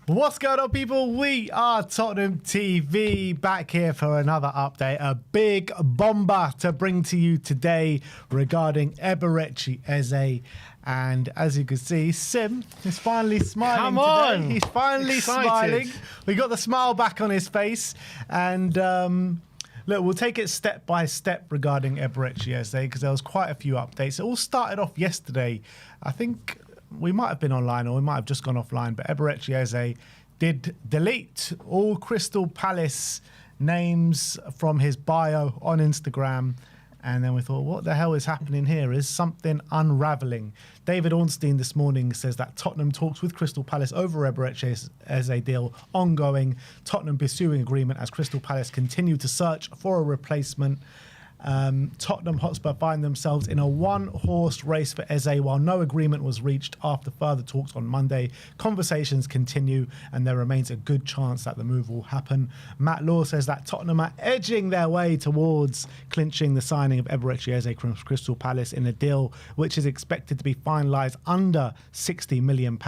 What's going on, people? We are Tottenham TV, back here for another update. A big bomber to bring to you today regarding Eberechi Eze. And as you can see, Sim is finally smiling. Come on! Today. He's finally smiling. We got the smile back on his face. And look, we'll take it step by step regarding Eberechi Eze, because there was quite a few updates. It all started off yesterday. I think we might have been online or we might have just gone offline, but Eberechi Eze did delete all Crystal Palace names from his bio on Instagram. And then we thought, what the hell is happening here? Is something unraveling? David Ornstein this morning says that Tottenham talks with Crystal Palace over Eberechi Eze deal ongoing. Tottenham pursuing agreement as Crystal Palace continue to search for a replacement. Tottenham Hotspur find themselves in a one-horse race for Eze while no agreement was reached after further talks on Monday. Conversations continue and there remains a good chance that the move will happen. Matt Law says that Tottenham are edging their way towards clinching the signing of Eberechi Eze from Crystal Palace in a deal which is expected to be finalised under £60 million.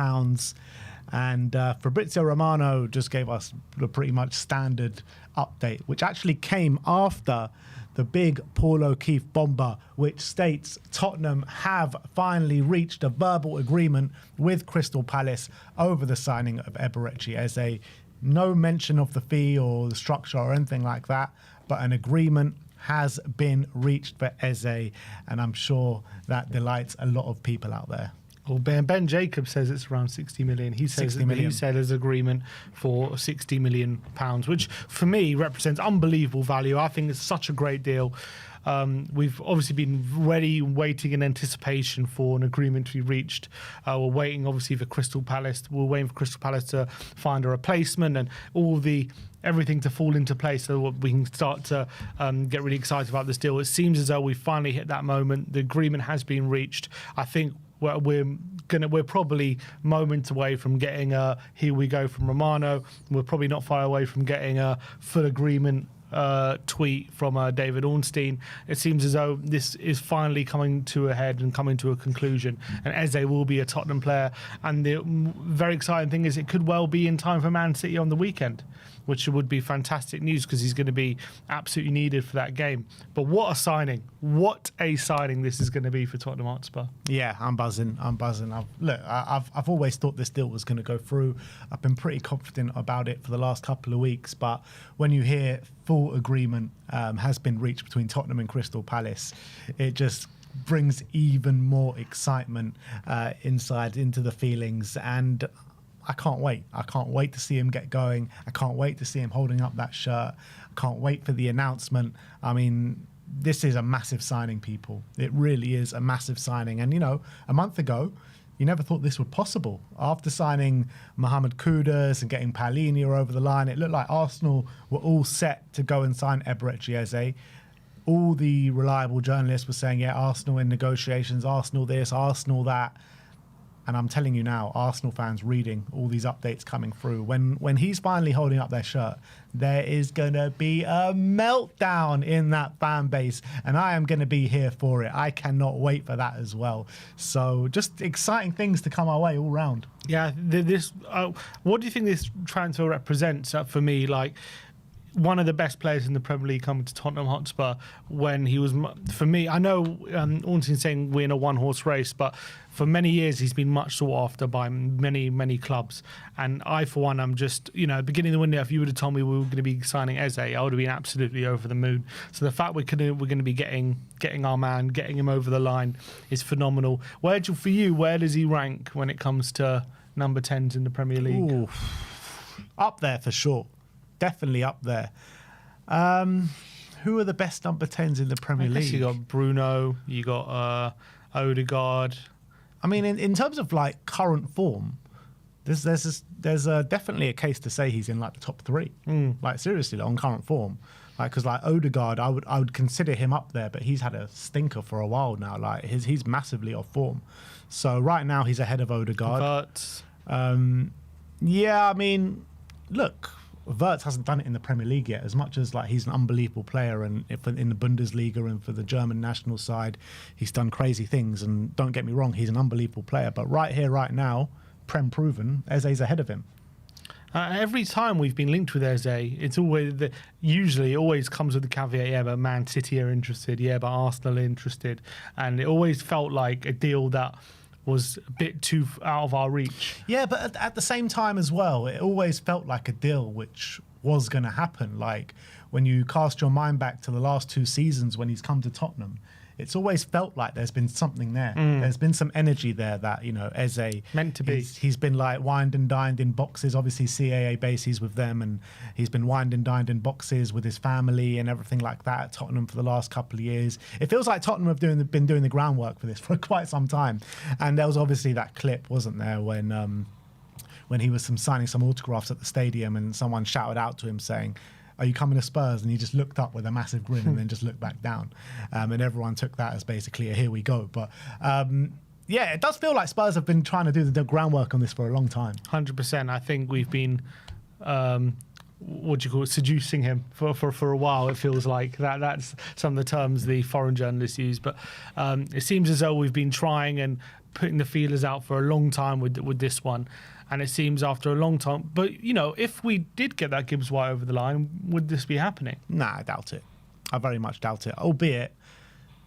And Fabrizio Romano just gave us a pretty much standard update, which actually came after the big Paul O'Keefe bomber, which states Tottenham have finally reached a verbal agreement with Crystal Palace over the signing of Eberechi Eze. No mention of the fee or the structure or anything like that, but an agreement has been reached for Eze, and I'm sure that delights a lot of people out there. Well, Ben Jacobs says it's around 60 million. He says 60 million. He said there's agreement for 60 million pounds, which for me represents unbelievable value. I think it's such a great deal. We've obviously been ready, waiting in anticipation for an agreement to be reached. We're waiting, obviously, for Crystal Palace. We're waiting for Crystal Palace to find a replacement and everything to fall into place so we can start to get really excited about this deal. It seems as though we've finally hit that moment. The agreement has been reached. I think we're probably moments away from getting a here we go from Romano. We're probably not far away from getting a full agreement tweet from David Ornstein. It seems as though this is finally coming to a head and coming to a conclusion, and Eze will be a Tottenham player. And the very exciting thing is it could well be in time for Man City on the weekend, which would be fantastic news because he's going to be absolutely needed for that game. But what a signing. What a signing this is going to be for Tottenham Hotspur. Yeah, I'm buzzing. I've always thought this deal was going to go through. I've been pretty confident about it for the last couple of weeks. But when you hear full agreement has been reached between Tottenham and Crystal Palace, it just brings even more excitement inside into the feelings. And I can't wait. I can't wait to see him get going. I can't wait to see him holding up that shirt. I can't wait for the announcement. I mean, this is a massive signing, people. It really is a massive signing. And, you know, a month ago, you never thought this was possible. After signing Mohamed Kudus and getting Palhinha over the line, it looked like Arsenal were all set to go and sign Eberechi Eze. All the reliable journalists were saying, yeah, Arsenal in negotiations, Arsenal this, Arsenal that. And I'm telling you now, Arsenal fans reading all these updates coming through, when he's finally holding up their shirt, there is going to be a meltdown in that fan base. And I am going to be here for it. I cannot wait for that as well. So just exciting things to come our way all round. Yeah, what do you think this transfer represents for me? Like, one of the best players in the Premier League coming to Tottenham Hotspur when he was, for me, I know Ornstein's saying we're in a one-horse race, but for many years he's been much sought after by many, many clubs. And I, for one, I'm just, at the beginning of the window, if you would have told me we were going to be signing Eze, I would have been absolutely over the moon. So the fact we're going to be getting our man, getting him over the line is phenomenal. Where does he rank when it comes to number 10s in the Premier League? Ooh, up there for sure. Definitely up there. Who are the best number 10s in the Premier League? You got Bruno, you got Odegaard. I mean, in terms of like current form, there's definitely a case to say he's in like the top 3. Like seriously, like, on current form. Like, because like Odegaard, I would consider him up there, but he's had a stinker for a while now. Like he's massively off form. So right now he's ahead of Odegaard. But yeah, I mean, look. Wirtz hasn't done it in the Premier League yet, as much as like he's an unbelievable player, and in the Bundesliga and for the German national side, he's done crazy things. And don't get me wrong, he's an unbelievable player. But right here, right now, Prem proven, Eze's ahead of him. Every time we've been linked with Eze, it's usually it always comes with the caveat, yeah, but Man City are interested, yeah, but Arsenal are interested, and it always felt like a deal that was a bit too out of our reach. Yeah, but at the same time as well, it always felt like a deal which was going to happen. Like when you cast your mind back to the last 2 seasons when he's come to Tottenham, it's always felt like there's been something there. There's been some energy there that, Eze... Meant to be. He's been like wined and dined in boxes, obviously CAA bases with them, and he's been wined and dined in boxes with his family and everything like that at Tottenham for the last couple of years. It feels like Tottenham have been doing the groundwork for this for quite some time. And there was obviously that clip, wasn't there, when he was signing some autographs at the stadium and someone shouted out to him saying, "Are you coming to Spurs?" And he just looked up with a massive grin and then just looked back down. And everyone took that as basically a here we go. But yeah, it does feel like Spurs have been trying to do the groundwork on this for a long time. 100%. I think we've been, seducing him for a while. It feels like that's some of the terms the foreign journalists use. But it seems as though we've been trying and putting the feelers out for a long time with this one. And it seems after a long time. But, if we did get that Gibbs White over the line, would this be happening? Nah, I doubt it. I very much doubt it. Albeit,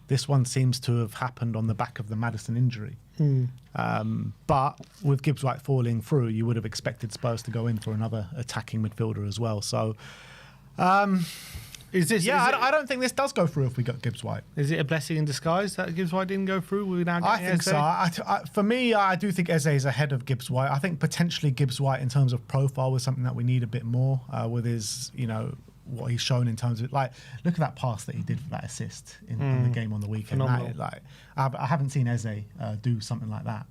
this one seems to have happened on the back of the Maddison injury. But with Gibbs White falling through, you would have expected Spurs to go in for another attacking midfielder as well. So, I don't think this does go through if we got Gibbs White. Is it a blessing in disguise that Gibbs White didn't go through? I think so. For me, I do think Eze is ahead of Gibbs White. I think potentially Gibbs White in terms of profile was something that we need a bit more with his, what he's shown in terms of look at that pass that he did for that assist in the game on the weekend. I haven't seen Eze do something like that.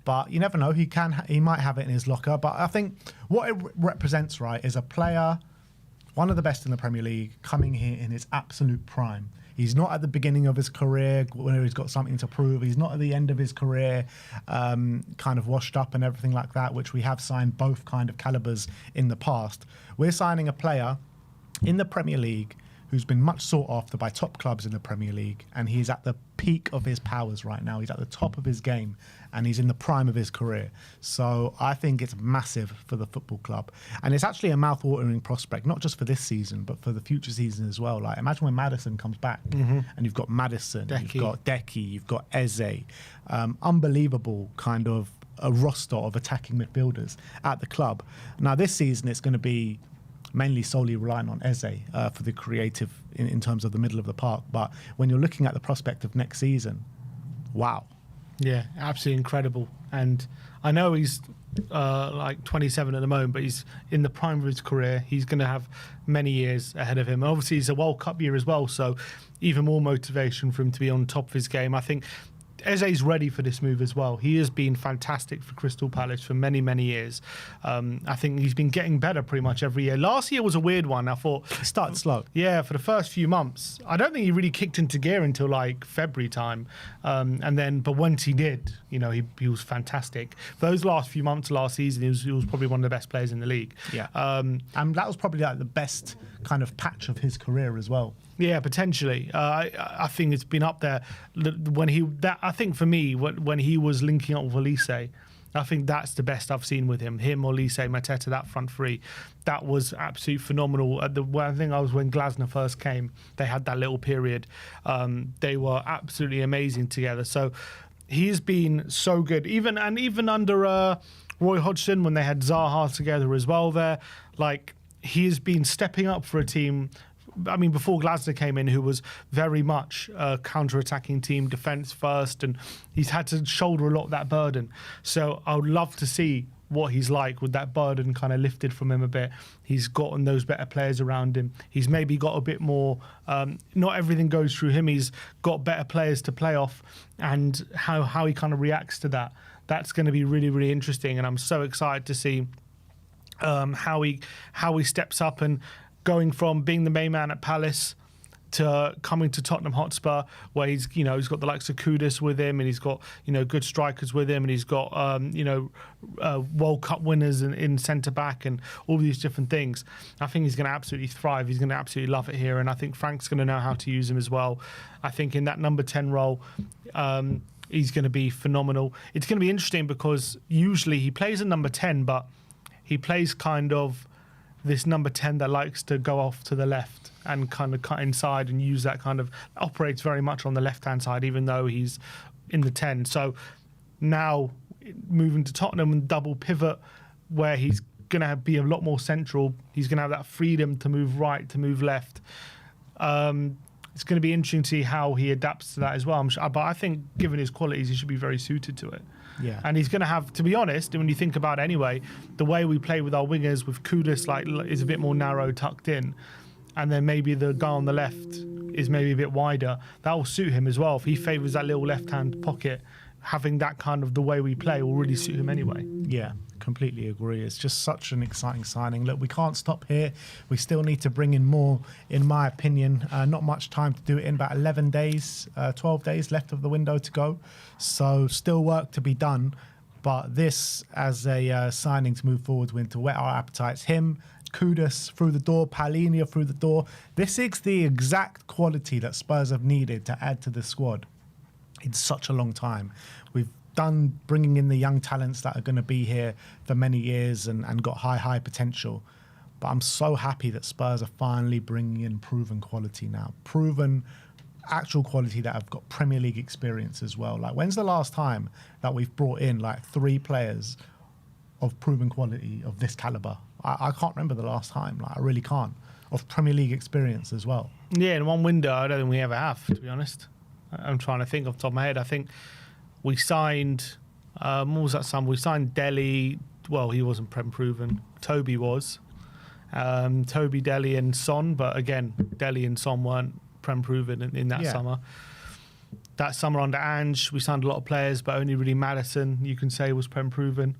But you never know. He might have it in his locker. But I think what it represents, right, is a player, one of the best in the Premier League, coming here in his absolute prime. He's not at the beginning of his career when he's got something to prove. He's not at the end of his career kind of washed up and everything like that, which we have signed both kind of calibers in the past. We're signing a player in the Premier League who's been much sought after by top clubs in the Premier League, and he's at the peak of his powers right now. He's at the top of his game, and he's in the prime of his career. So I think it's massive for the football club. And it's actually a mouth-watering prospect, not just for this season, but for the future season as well. Imagine when Maddison comes back, and you've got Maddison, you've got Decky, you've got Eze. Unbelievable kind of a roster of attacking midfielders at the club. Now, this season, it's going to be mainly solely relying on Eze for the creative in terms of the middle of the park. But when you're looking at the prospect of next season, wow. Yeah, absolutely incredible. And I know he's 27 at the moment, but he's in the prime of his career. He's going to have many years ahead of him. Obviously, it's a World Cup year as well, so even more motivation for him to be on top of his game. I think Eze's ready for this move as well. He has been fantastic for Crystal Palace for many, many years. I think he's been getting better pretty much every year. Last year was a weird one. I thought he started slow. Yeah, for the first few months. I don't think he really kicked into gear until February time. But once he did, he was fantastic. For those last few months last season, he was probably one of the best players in the league. Yeah. And that was probably the best kind of patch of his career as well. Yeah, potentially. I think it's been up there I think for me, when he was linking up with Elise, I think that's the best I've seen with him. Him, Elise, Mateta, that front three, that was absolutely phenomenal. I think I was when Glasner first came. They had that little period. They were absolutely amazing together. So he's been so good. Even under Roy Hodgson when they had Zaha together as well. There, he has been stepping up for a team. I mean, before Glasner came in, who was very much a counter-attacking team, defence first, and he's had to shoulder a lot of that burden. So I would love to see what he's like with that burden kind of lifted from him a bit. He's gotten those better players around him. He's maybe got a bit more, not everything goes through him. He's got better players to play off, and how he kind of reacts to that. That's going to be really, really interesting, and I'm so excited to see how he steps up and going from being the main man at Palace to coming to Tottenham Hotspur, where he's got the likes of Kudus with him, and he's got good strikers with him, and he's got World Cup winners in centre back and all these different things. I think he's going to absolutely thrive. He's going to absolutely love it here, and I think Frank's going to know how to use him as well. I think in that number 10 role, he's going to be phenomenal. It's going to be interesting because usually he plays a number 10, but he plays kind of this number 10 that likes to go off to the left and kind of cut inside and use that kind of, operates very much on the left-hand side, even though he's in the 10. So now moving to Tottenham and double pivot, where he's going to be a lot more central, he's going to have that freedom to move right, to move left. It's going to be interesting to see how he adapts to that as well. But I think, given his qualities, he should be very suited to it. Yeah. And he's going to have, to be honest, when you think about it anyway, the way we play with our wingers, with Kudus is a bit more narrow, tucked in, and then maybe the guy on the left is maybe a bit wider. That will suit him as well. If he favours that little left-hand pocket, having that kind of the way we play will really suit him anyway. Yeah, completely agree. It's just such an exciting signing. Look, we can't stop here. We still need to bring in more, in my opinion. Not much time to do it in, about 11 days, 12 days left of the window to go. So still work to be done. But this as a signing to move forward with, to whet our appetites. Him, Kudus through the door, Palhinha through the door. This is the exact quality that Spurs have needed to add to the squad in such a long time. We've done bringing in the young talents that are going to be here for many years and got high potential. But I'm so happy that Spurs are finally bringing in proven quality now. Proven actual quality that have got Premier League experience as well. Like, when's the last time that we've brought in like 3 players of proven quality of this caliber? I can't remember the last time. Like, I really can't. Of Premier League experience as well. Yeah, in one window, I don't think we ever have, to be honest. I'm trying to think off the top of my head. I think we signed, what was that summer? We signed Dele. Well, he wasn't Prem proven. Toby was. Toby, Dele and Son. But again, Dele and Son weren't Prem proven in that summer. That summer under Ange, we signed a lot of players, but only really Maddison, you can say, was Prem proven.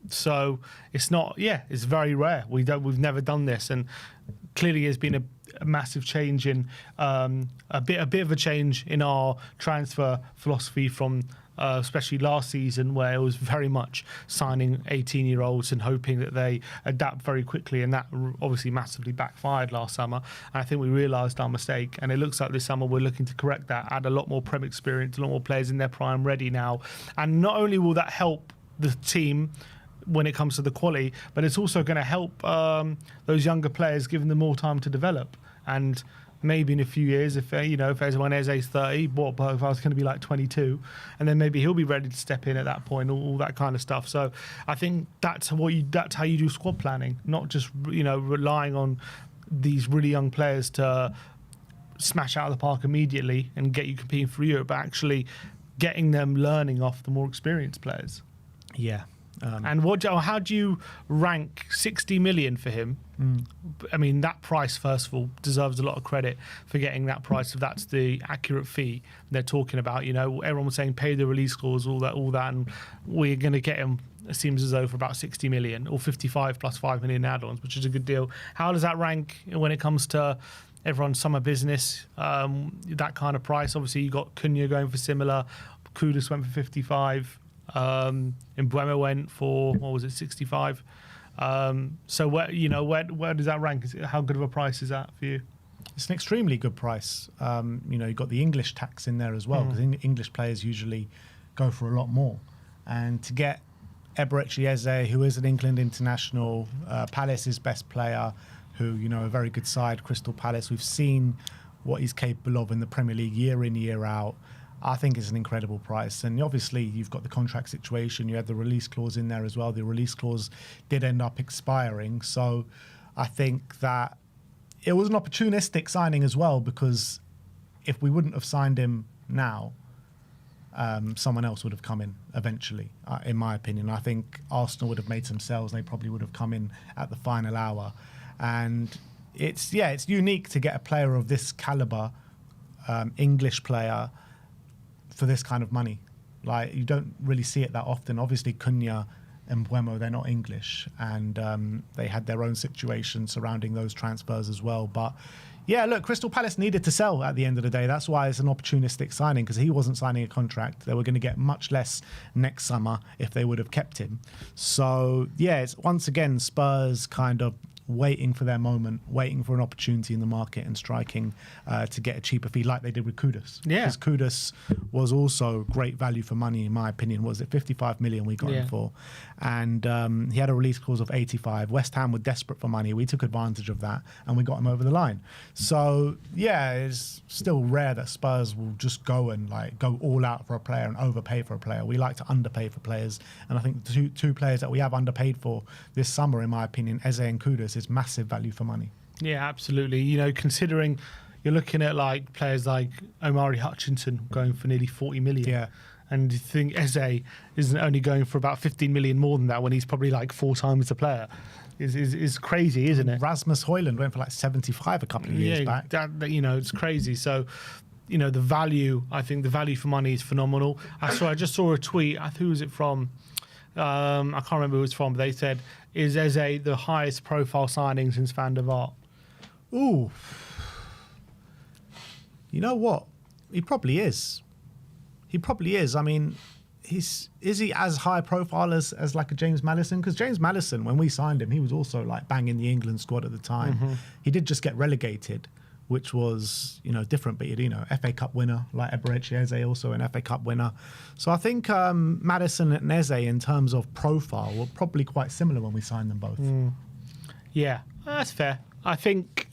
So it's not, it's very rare. We've never done this, and clearly there's been a massive change in a bit of a change in our transfer philosophy from especially last season, where it was very much signing 18-year-olds and hoping that they adapt very quickly, and that obviously massively backfired last summer. And I think we realised our mistake, and it looks like this summer we're looking to correct that, add a lot more Prem experience, a lot more players in their prime ready now. And not only will that help the team when it comes to the quality, but it's also going to help those younger players, giving them more time to develop. And maybe in a few years, if when Eze's 30, if I was going to be like 22, and then maybe he'll be ready to step in at that point, all that kind of stuff. So I think that's how you do squad planning, not just relying on these really young players to smash out of the park immediately and get you competing for Europe, but actually getting them learning off the more experienced players. Yeah. And how do you rank 60 million for him? I mean, that price, first of all, deserves a lot of credit for getting that price. If that's the accurate fee they're talking about, everyone was saying pay the release clause, all that, and we're going to get him, it seems as though, for about 60 million or 55 plus 5 million add-ons, which is a good deal. How does that rank when it comes to everyone's summer business, that kind of price? Obviously, you got Cunha going for similar, Kudus went for 55. Mbeumo went for 65. So where does that rank? How good of a price is that for you? It's an extremely good price. You've got the English tax in there as well, because English players usually go for a lot more. And to get Eberechi Eze, who is an England international, Palace's best player, who a very good side, Crystal Palace. We've seen what he's capable of in the Premier League year in, year out. I think it's an incredible price. And obviously, you've got the contract situation. You had the release clause in there as well. The release clause did end up expiring. So I think that it was an opportunistic signing as well, because if we wouldn't have signed him now, someone else would have come in eventually, in my opinion. I think Arsenal would have made some sales. They probably would have come in at the final hour. And it's unique to get a player of this caliber, English player, for this kind of money. Like, you don't really see it that often. Obviously, Cunha and Mbeumo, they're not English, and they had their own situation surrounding those transfers as well. But yeah, look, Crystal Palace needed to sell at the end of the day. That's why it's an opportunistic signing, because he wasn't signing a contract. They were going to get much less next summer if they would have kept him. So yeah, it's once again Spurs kind of waiting for their moment, waiting for an opportunity in the market and striking to get a cheaper fee like they did with Kudus. Yeah. Because Kudus was also great value for money, in my opinion. Was it 55 million we got him for? And he had a release clause of 85. West Ham were desperate for money. We took advantage of that and we got him over the line. So, yeah, it's still rare that Spurs will just go and like go all out for a player and overpay for a player. We like to underpay for players. And I think the two players that we have underpaid for this summer, in my opinion, Eze and Kudus, is massive value for money. Yeah, absolutely. You know, considering you're looking at like players like Omari Hutchinson going for nearly 40 million. Yeah. And you think Eze isn't only going for about 15 million more than that when he's probably like 4 times the player. Is crazy, isn't it? Rasmus Højlund went for like 75 a couple of years back. That, you know, it's crazy. So, you know, the value, I think the value for money is phenomenal. I just saw a tweet. Who was it from? I can't remember who it was from, but they said, is Eze the highest profile signing since Van der Vaart? Ooh. You know what? He probably is. He probably is. I mean, is he as high profile as like a James Maddison? Because James Maddison, when we signed him, he was also like banging the England squad at the time. Mm-hmm. He did just get relegated, which was, you know, different. But, you know, FA Cup winner, like Eberechi Eze, also an FA Cup winner. So I think Maddison and Eze, in terms of profile, were probably quite similar when we signed them both. Yeah, that's fair. I think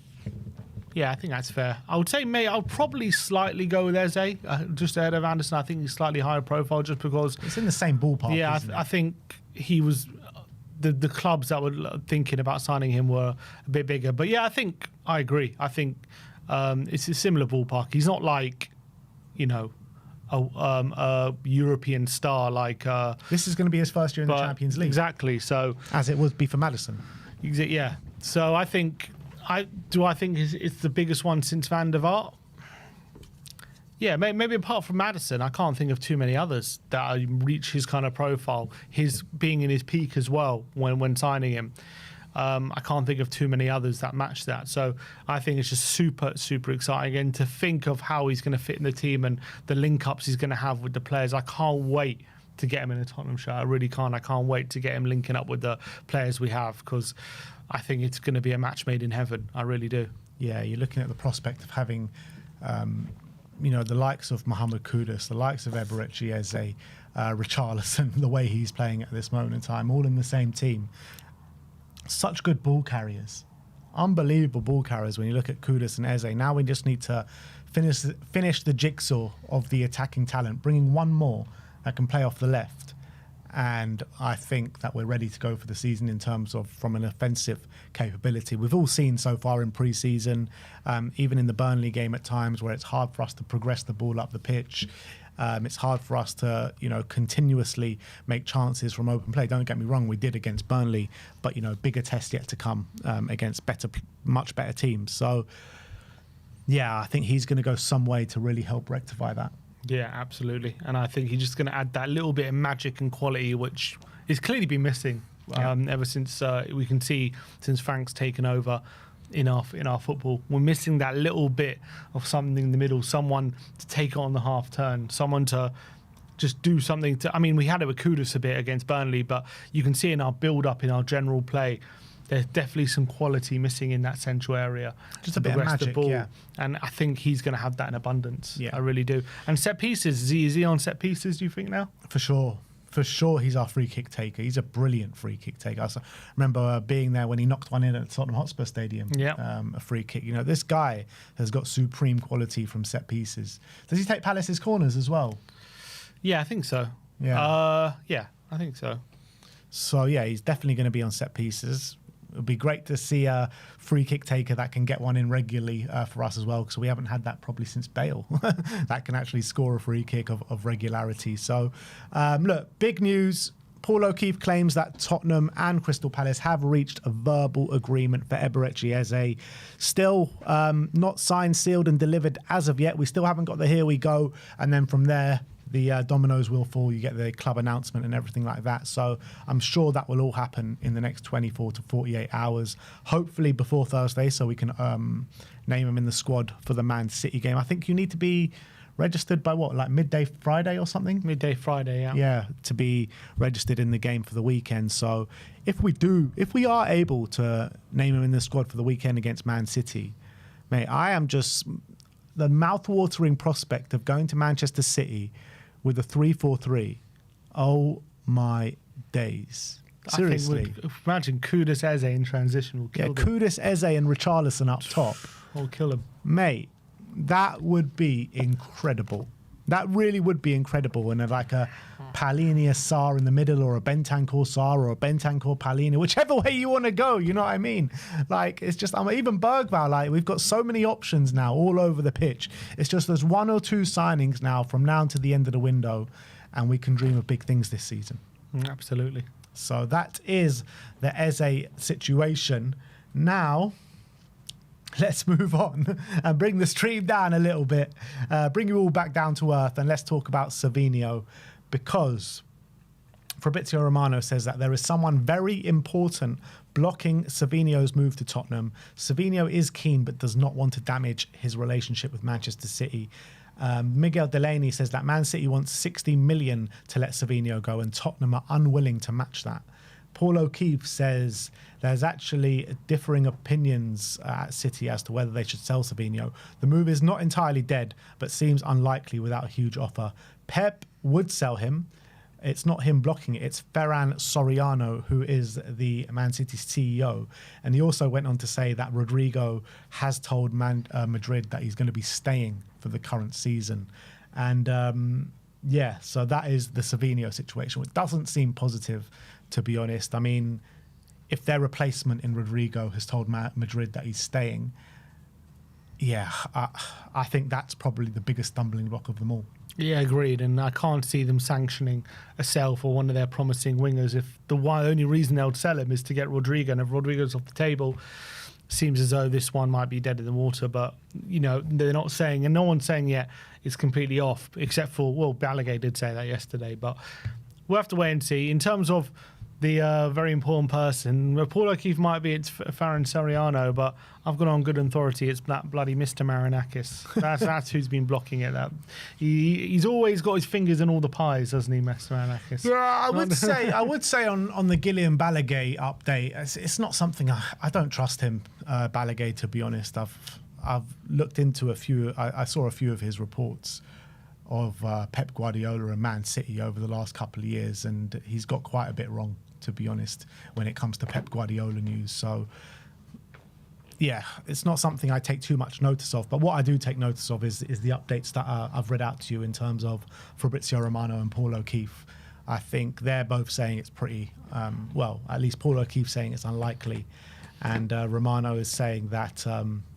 that's fair. I would say, I'll probably slightly go with Eze, just ahead of Anderson. I think he's slightly higher profile just because... It's in the same ballpark, yeah, I think he was... The clubs that were thinking about signing him were a bit bigger. But yeah, I agree. I think it's a similar ballpark. He's not like, you know, a European star like... this is going to be his first year in the Champions League. Exactly. So as it would be for Maddison. Yeah. So I think... I think it's the biggest one since Van der Vaart? Yeah, maybe apart from Maddison, I can't think of too many others that reach his kind of profile. His being in his peak as well when signing him. I can't think of too many others that match that. So I think it's just super, super exciting. And to think of how he's going to fit in the team and the link-ups he's going to have with the players, I can't wait to get him in a Tottenham shirt. I really can't. I can't wait to get him linking up with the players we have, because I think it's going to be a match made in heaven. I really do. Yeah, you're looking at the prospect of having, you know, the likes of Mohamed Kudus, the likes of Eberechi Eze, Richarlison, the way he's playing at this moment in time, all in the same team. Such good ball carriers. Unbelievable ball carriers when you look at Kudus and Eze. Now we just need to finish the jigsaw of the attacking talent, bringing one more that can play off the left. And I think that we're ready to go for the season in terms of from an offensive capability. We've all seen so far in pre-season, even in the Burnley game at times, where it's hard for us to progress the ball up the pitch. It's hard for us to, you know, continuously make chances from open play. Don't get me wrong, we did against Burnley, but, you know, bigger tests yet to come against much better teams. So, yeah, I think he's going to go some way to really help rectify that. Yeah, absolutely. And I think he's just going to add that little bit of magic and quality, which has clearly been missing ever since we can see since Frank's taken over in our football. We're missing that little bit of something in the middle, someone to take on the half turn, someone to just do something to... I mean, we had it with Kudus a bit against Burnley, but you can see in our build-up, in our general play, there's definitely some quality missing in that central area. Just a bit of magic, yeah. And I think he's going to have that in abundance. Yeah. I really do. And set pieces, is he on set pieces, do you think, now? For sure. For sure, he's our free kick taker. He's a brilliant free kick taker. I remember being there when he knocked one in at the Tottenham Hotspur Stadium. Yeah. A free kick. You know, this guy has got supreme quality from set pieces. Does he take Palace's corners as well? Yeah, I think so. Yeah. Yeah, I think so. So, yeah, he's definitely going to be on set pieces. It would be great to see a free kick taker that can get one in regularly for us as well, because we haven't had that probably since Bale that can actually score a free kick of regularity. So, look, big news. Paul O'Keefe claims that Tottenham and Crystal Palace have reached a verbal agreement for Eberechi Eze. Still not signed, sealed and delivered as of yet. We still haven't got the here we go. And then from there, the dominoes will fall. You get the club announcement and everything like that. So I'm sure that will all happen in the next 24 to 48 hours, hopefully before Thursday, so we can name him in the squad for the Man City game. I think you need to be registered by what, like midday Friday or something? Midday Friday, yeah. Yeah, to be registered in the game for the weekend. So if we are able to name him in the squad for the weekend against Man City, mate, I am just the mouth-watering prospect of going to Manchester City with a 3-4-3. Oh my days. Seriously. Imagine Kudus Eze in transition will kill them. Kudus Eze and Richarlison up top. Will kill him. Mate, that would be incredible. That really would be incredible. And like a Palini Sarr in the middle, or a Bentancur Sarr, or a Bentancur Palini, whichever way you want to go, you know what I mean? Like, it's just, even Bergvall, like, we've got so many options now all over the pitch. It's just there's one or two signings now from now to the end of the window, and we can dream of big things this season. Absolutely. So that is the Eze situation. Now, let's move on and bring the stream down a little bit, bring you all back down to earth, and let's talk about Savinho, because Fabrizio Romano says that there is someone very important blocking Savinho's move to Tottenham. Savinho is keen but does not want to damage his relationship with Manchester City. Miguel Delaney says that Man City wants 60 million to let Savinho go, and Tottenham are unwilling to match that. Paul O'Keefe says there's actually differing opinions at City as to whether they should sell Savinho. The move is not entirely dead, but seems unlikely without a huge offer. Pep would sell him. It's not him blocking it. It's Ferran Soriano, who is the Man City's CEO. And he also went on to say that Rodrigo has told Madrid that he's going to be staying for the current season. And yeah, so that is the Savinho situation. It doesn't seem positive, to be honest. I mean, if their replacement in Rodrigo has told Madrid that he's staying, yeah, I think that's probably the biggest stumbling block of them all. Yeah, agreed. And I can't see them sanctioning a sell for one of their promising wingers if the only reason they'll sell him is to get Rodrigo. And if Rodrigo's off the table, seems as though this one might be dead in the water. But, you know, they're not saying, and no one's saying yet it's completely off, except for, well, Balaguer did say that yesterday. But we'll have to wait and see. In terms of the very important person, Paul O'Keefe might be, it's Ferran Soriano, but I've gone on good authority, it's that bloody Mr. Marinakis. That's who's been blocking it. He's always got his fingers in all the pies, doesn't he, Mr. Marinakis? Yeah, I would say on the Gillian Balaguer update, it's not something I don't trust him, Balaguer, to be honest. I've looked into a few. I saw a few of his reports of Pep Guardiola and Man City over the last couple of years, and he's got quite a bit wrong, to be honest, when it comes to Pep Guardiola news. So, yeah, it's not something I take too much notice of. But what I do take notice of is the updates that I've read out to you in terms of Fabrizio Romano and Paul O'Keefe. I think they're both saying it's pretty, well, at least Paul O'Keefe saying it's unlikely. And Romano is saying that,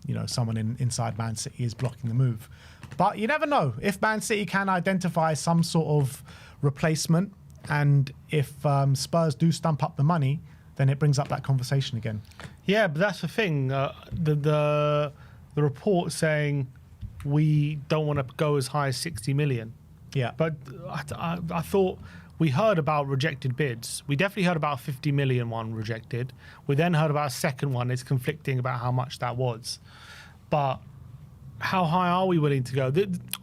you know, someone inside Man City is blocking the move. But you never know. If Man City can identify some sort of replacement, and if Spurs do stump up the money, then it brings up that conversation again. Yeah, but that's the thing. The report saying we don't want to go as high as 60 million. Yeah. But I thought we heard about rejected bids. We definitely heard about a 50 million one rejected. We then heard about a second one. It's conflicting about how much that was. But how high are we willing to go?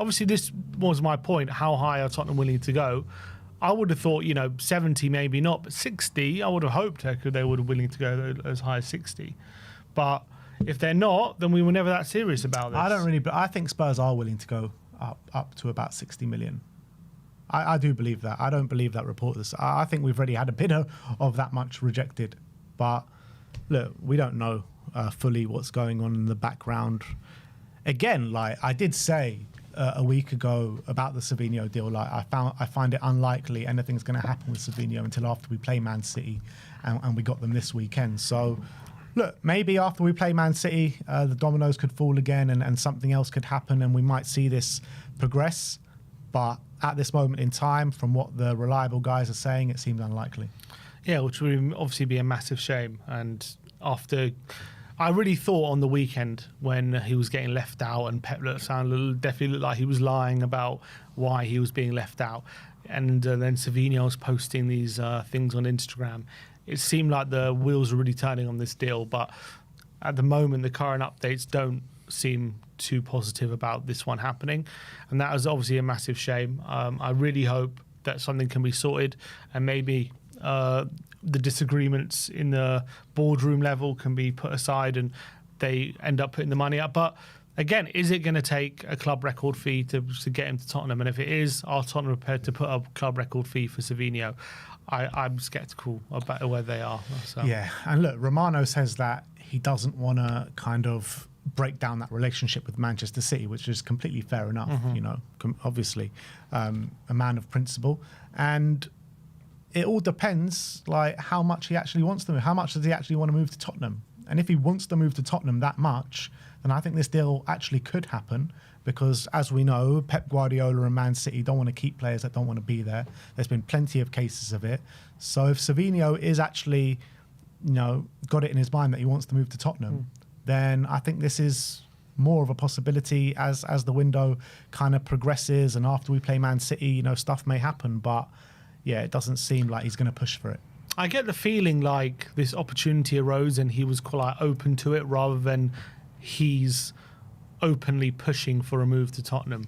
Obviously, this was my point. How high are Tottenham willing to go? I would have thought, 70 maybe not, but 60, I would have hoped they would have willing to go as high as 60. But if they're not, then we were never that serious about this. I think Spurs are willing to go up to about 60 million. I do believe that. I don't believe that report. I think we've already had a bid of that much rejected. But look, we don't know fully what's going on in the background. Again, like I did say a week ago about the Savinho deal, like I find it unlikely anything's going to happen with Savinho until after we play Man City, and we got them this weekend. So, look, maybe after we play Man City, the dominoes could fall again, and something else could happen, and we might see this progress. But at this moment in time, from what the reliable guys are saying, it seems unlikely. Yeah, which would obviously be a massive shame. And after, I really thought on the weekend when he was getting left out, and Pep definitely looked like he was lying about why he was being left out. And then Savinho was posting these things on Instagram. It seemed like the wheels were really turning on this deal. But at the moment, the current updates don't seem too positive about this one happening, and that is obviously a massive shame. I really hope that something can be sorted, and maybe the disagreements in the boardroom level can be put aside and they end up putting the money up. But again, is it going to take a club record fee to get him to Tottenham? And if it is, are Tottenham prepared to put a club record fee for Savinho? I'm sceptical about where they are. So. Yeah, and look, Romano says that he doesn't want to kind of break down that relationship with Manchester City, which is completely fair enough, you know, obviously a man of principle. And it all depends, like, how much he actually wants to move. How much does he actually want to move to Tottenham? And if he wants to move to Tottenham that much, then I think this deal actually could happen, because as we know, Pep Guardiola and Man City don't want to keep players that don't want to be there. There's been plenty of cases of it. So if Savinho is actually, you know, got it in his mind that he wants to move to Tottenham, then I think this is more of a possibility as the window kind of progresses, and after we play Man City, you know, stuff may happen. But yeah, it doesn't seem like he's going to push for it. I get the feeling like this opportunity arose and he was quite open to it, rather than he's openly pushing for a move to Tottenham.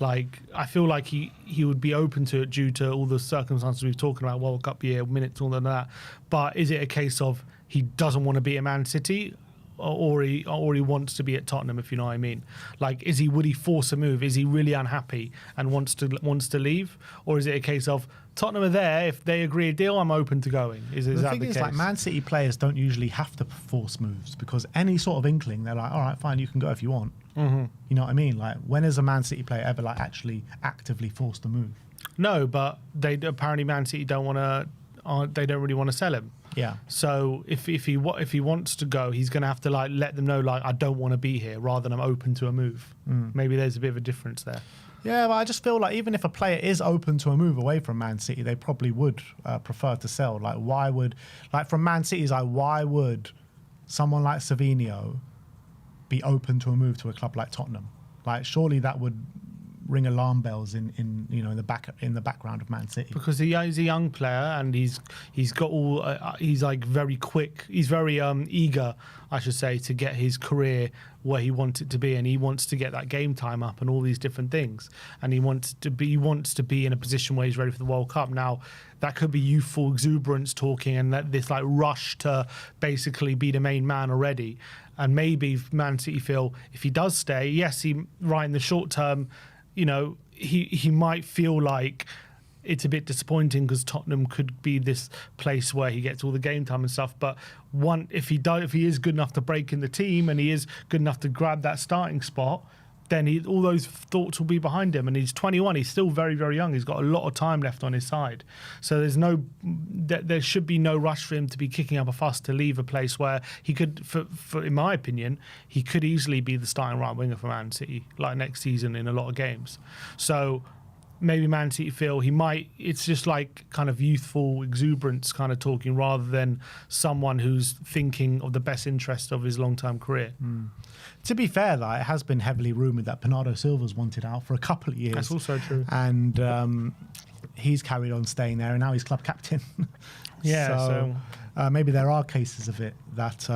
Like, I feel like he would be open to it due to all the circumstances we've talked about, World Cup year, minutes, all of that. But is it a case of he doesn't want to be at Man City, or he wants to be at Tottenham, if you know what I mean? Like, would he force a move? Is he really unhappy and wants to leave? Or is it a case of Tottenham are there, if they agree a deal, I'm open to going? Is that the case? Like, Man City players don't usually have to force moves, because any sort of inkling, they're like, all right, fine, you can go if you want. You know what I mean? Like, when has a Man City player ever like actually actively forced a move? No, but apparently Man City don't really want to sell him. Yeah. So if he wants to go, he's going to have to like let them know, like, I don't want to be here, rather than I'm open to a move. Maybe there's a bit of a difference there. Yeah, but I just feel like even if a player is open to a move away from Man City, they probably would prefer to sell. Like, from Man City's eye, why would someone like Savinho be open to a move to a club like Tottenham? Like, surely that would ring alarm bells in the background of Man City. Because he's a young player, and he's got all he's like very quick. He's very eager, I should say, to get his career where he wants it to be, and he wants to get that game time up and all these different things. And he wants to be in a position where he's ready for the World Cup. Now, that could be youthful exuberance talking, and that this like rush to basically be the main man already. And maybe Man City feel if he does stay, yes, right in the short term, you know, he might feel like it's a bit disappointing, because Tottenham could be this place where he gets all the game time and stuff. But if he is good enough to break in the team, and he is good enough to grab that starting spot, then all those thoughts will be behind him. And he's 21. He's still very, very young. He's got a lot of time left on his side. So there should be no rush for him to be kicking up a fuss to leave a place where he could, in my opinion, he could easily be the starting right winger for Man City, like next season in a lot of games. So maybe Man City feel it's just like kind of youthful exuberance kind of talking, rather than someone who's thinking of the best interest of his long-term career. To be fair, though, it has been heavily rumoured that Bernardo Silva's wanted out for a couple of years. That's also true. And he's carried on staying there, and now he's club captain. Yeah, so maybe there are cases of it that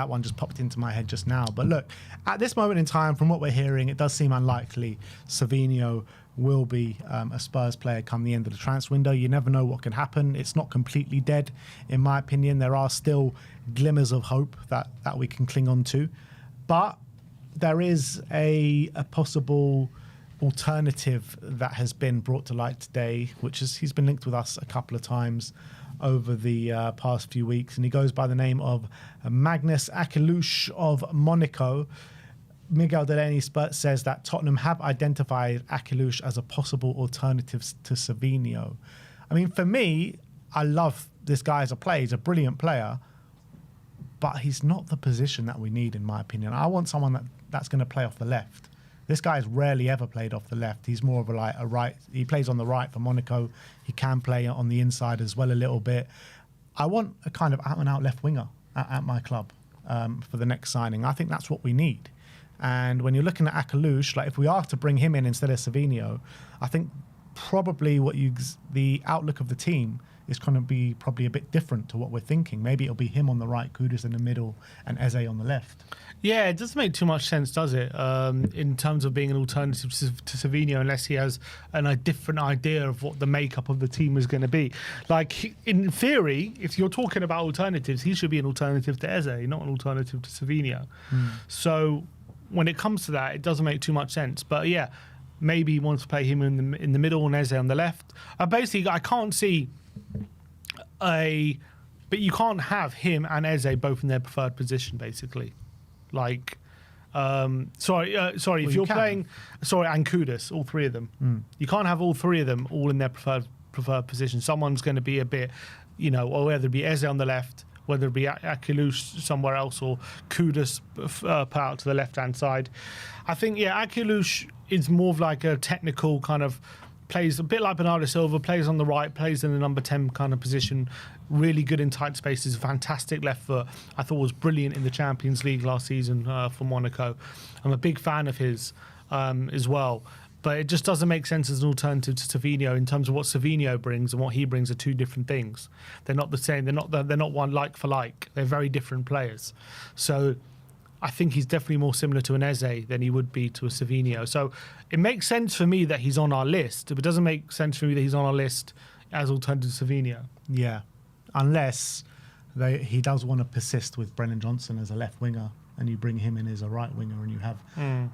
one just popped into my head just now. But look, at this moment in time, from what we're hearing, it does seem unlikely Savinho will be a Spurs player come the end of the transfer window. You never know what can happen. It's not completely dead, in my opinion. There are still glimmers of hope that we can cling on to. But there is a possible alternative that has been brought to light today, which is he's been linked with us a couple of times over the past few weeks, and he goes by the name of Magnus Akelouche of Monaco. Miguel Delaney says that Tottenham have identified Akelouche as a possible alternative to Savinho. I mean, for me, I love this guy as a player. He's a brilliant player, but he's not the position that we need, in my opinion. I want someone that's going to play off the left. This guy's rarely ever played off the left. He's more of a right. He plays on the right for Monaco. He can play on the inside as well a little bit. I want a kind of out-and-out left winger at my club for the next signing. I think that's what we need. And when you're looking at Akelouche, like if we are to bring him in instead of Savinho, I think probably the outlook of the team it's going to be probably a bit different to what we're thinking. Maybe it'll be him on the right, Kudus in the middle, and Eze on the left. Yeah, it doesn't make too much sense, does it? In terms of being an alternative to Savinho, unless he has a different idea of what the makeup of the team is going to be. Like, in theory, if you're talking about alternatives, he should be an alternative to Eze, not an alternative to Savinho. So when it comes to that, it doesn't make too much sense. But yeah, maybe he wants to play him in the middle and Eze on the left. Basically, I can't see but you can't have him and Eze both in their preferred position, basically. Like, sorry, if you're playing, and Kudus, all three of them. You can't have all three of them all in their preferred position. Someone's going to be a bit, or whether it be Eze on the left, whether it be Akilush somewhere else, or Kudus put out to the left-hand side. I think, Akilush is more of like a technical kind of, plays a bit like Bernardo Silva, plays on the right, plays in the number 10 kind of position, really good in tight spaces, fantastic left foot. I thought was brilliant in the Champions League last season for Monaco. I'm a big fan of his as well. But it just doesn't make sense as an alternative to Savinho in terms of what Savinho brings, and what he brings are two different things. They're not the same. They're not one like for like. They're very different players. So I think he's definitely more similar to an Eze than he would be to a Savinho. So it makes sense for me that he's on our list, but it doesn't make sense for me that he's on our list as alternative to Savinho. Yeah, unless he does want to persist with Brennan Johnson as a left winger, and you bring him in as a right winger, and you have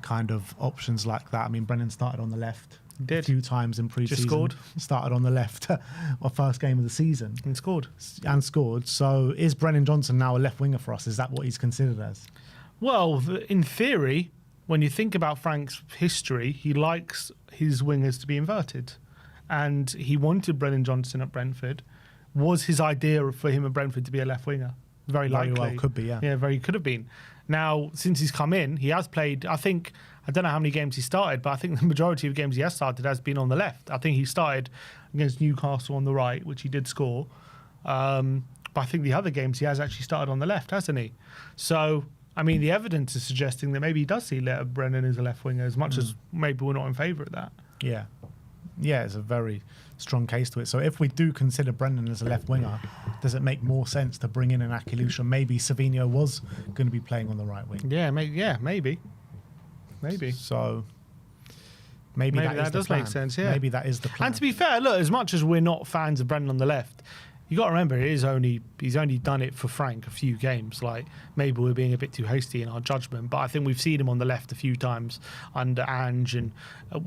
kind of options like that. I mean, Brennan started on the left a few times in pre-season. Just scored. Started on the left, our first game of the season. And scored. So is Brennan Johnson now a left winger for us? Is that what he's considered as? Well, in theory, when you think about Frank's history, he likes his wingers to be inverted. And he wanted Brennan Johnson at Brentford. Was his idea for him at Brentford to be a left winger? Very likely. Very well could be, yeah. Yeah, very could have been. Now, since he's come in, he has played, I don't know how many games he started, but I think the majority of games he has started has been on the left. I think he started against Newcastle on the right, which he did score. But I think the other games he has actually started on the left, hasn't he? So, I mean, the evidence is suggesting that maybe he does see Brennan as a left winger, as much as maybe we're not in favour of that. Yeah. Yeah, it's a very strong case to it. So if we do consider Brendan as a left winger, does it make more sense to bring in an Akilush? Maybe Savinho was going to be playing on the right wing. Yeah, maybe. So maybe that does make sense. Yeah, maybe that is the plan. And to be fair, look, as much as we're not fans of Brendan on the left, you got to remember he's only done it for Frank a few games. Like, maybe we're being a bit too hasty in our judgment, but I think we've seen him on the left a few times under Ange, and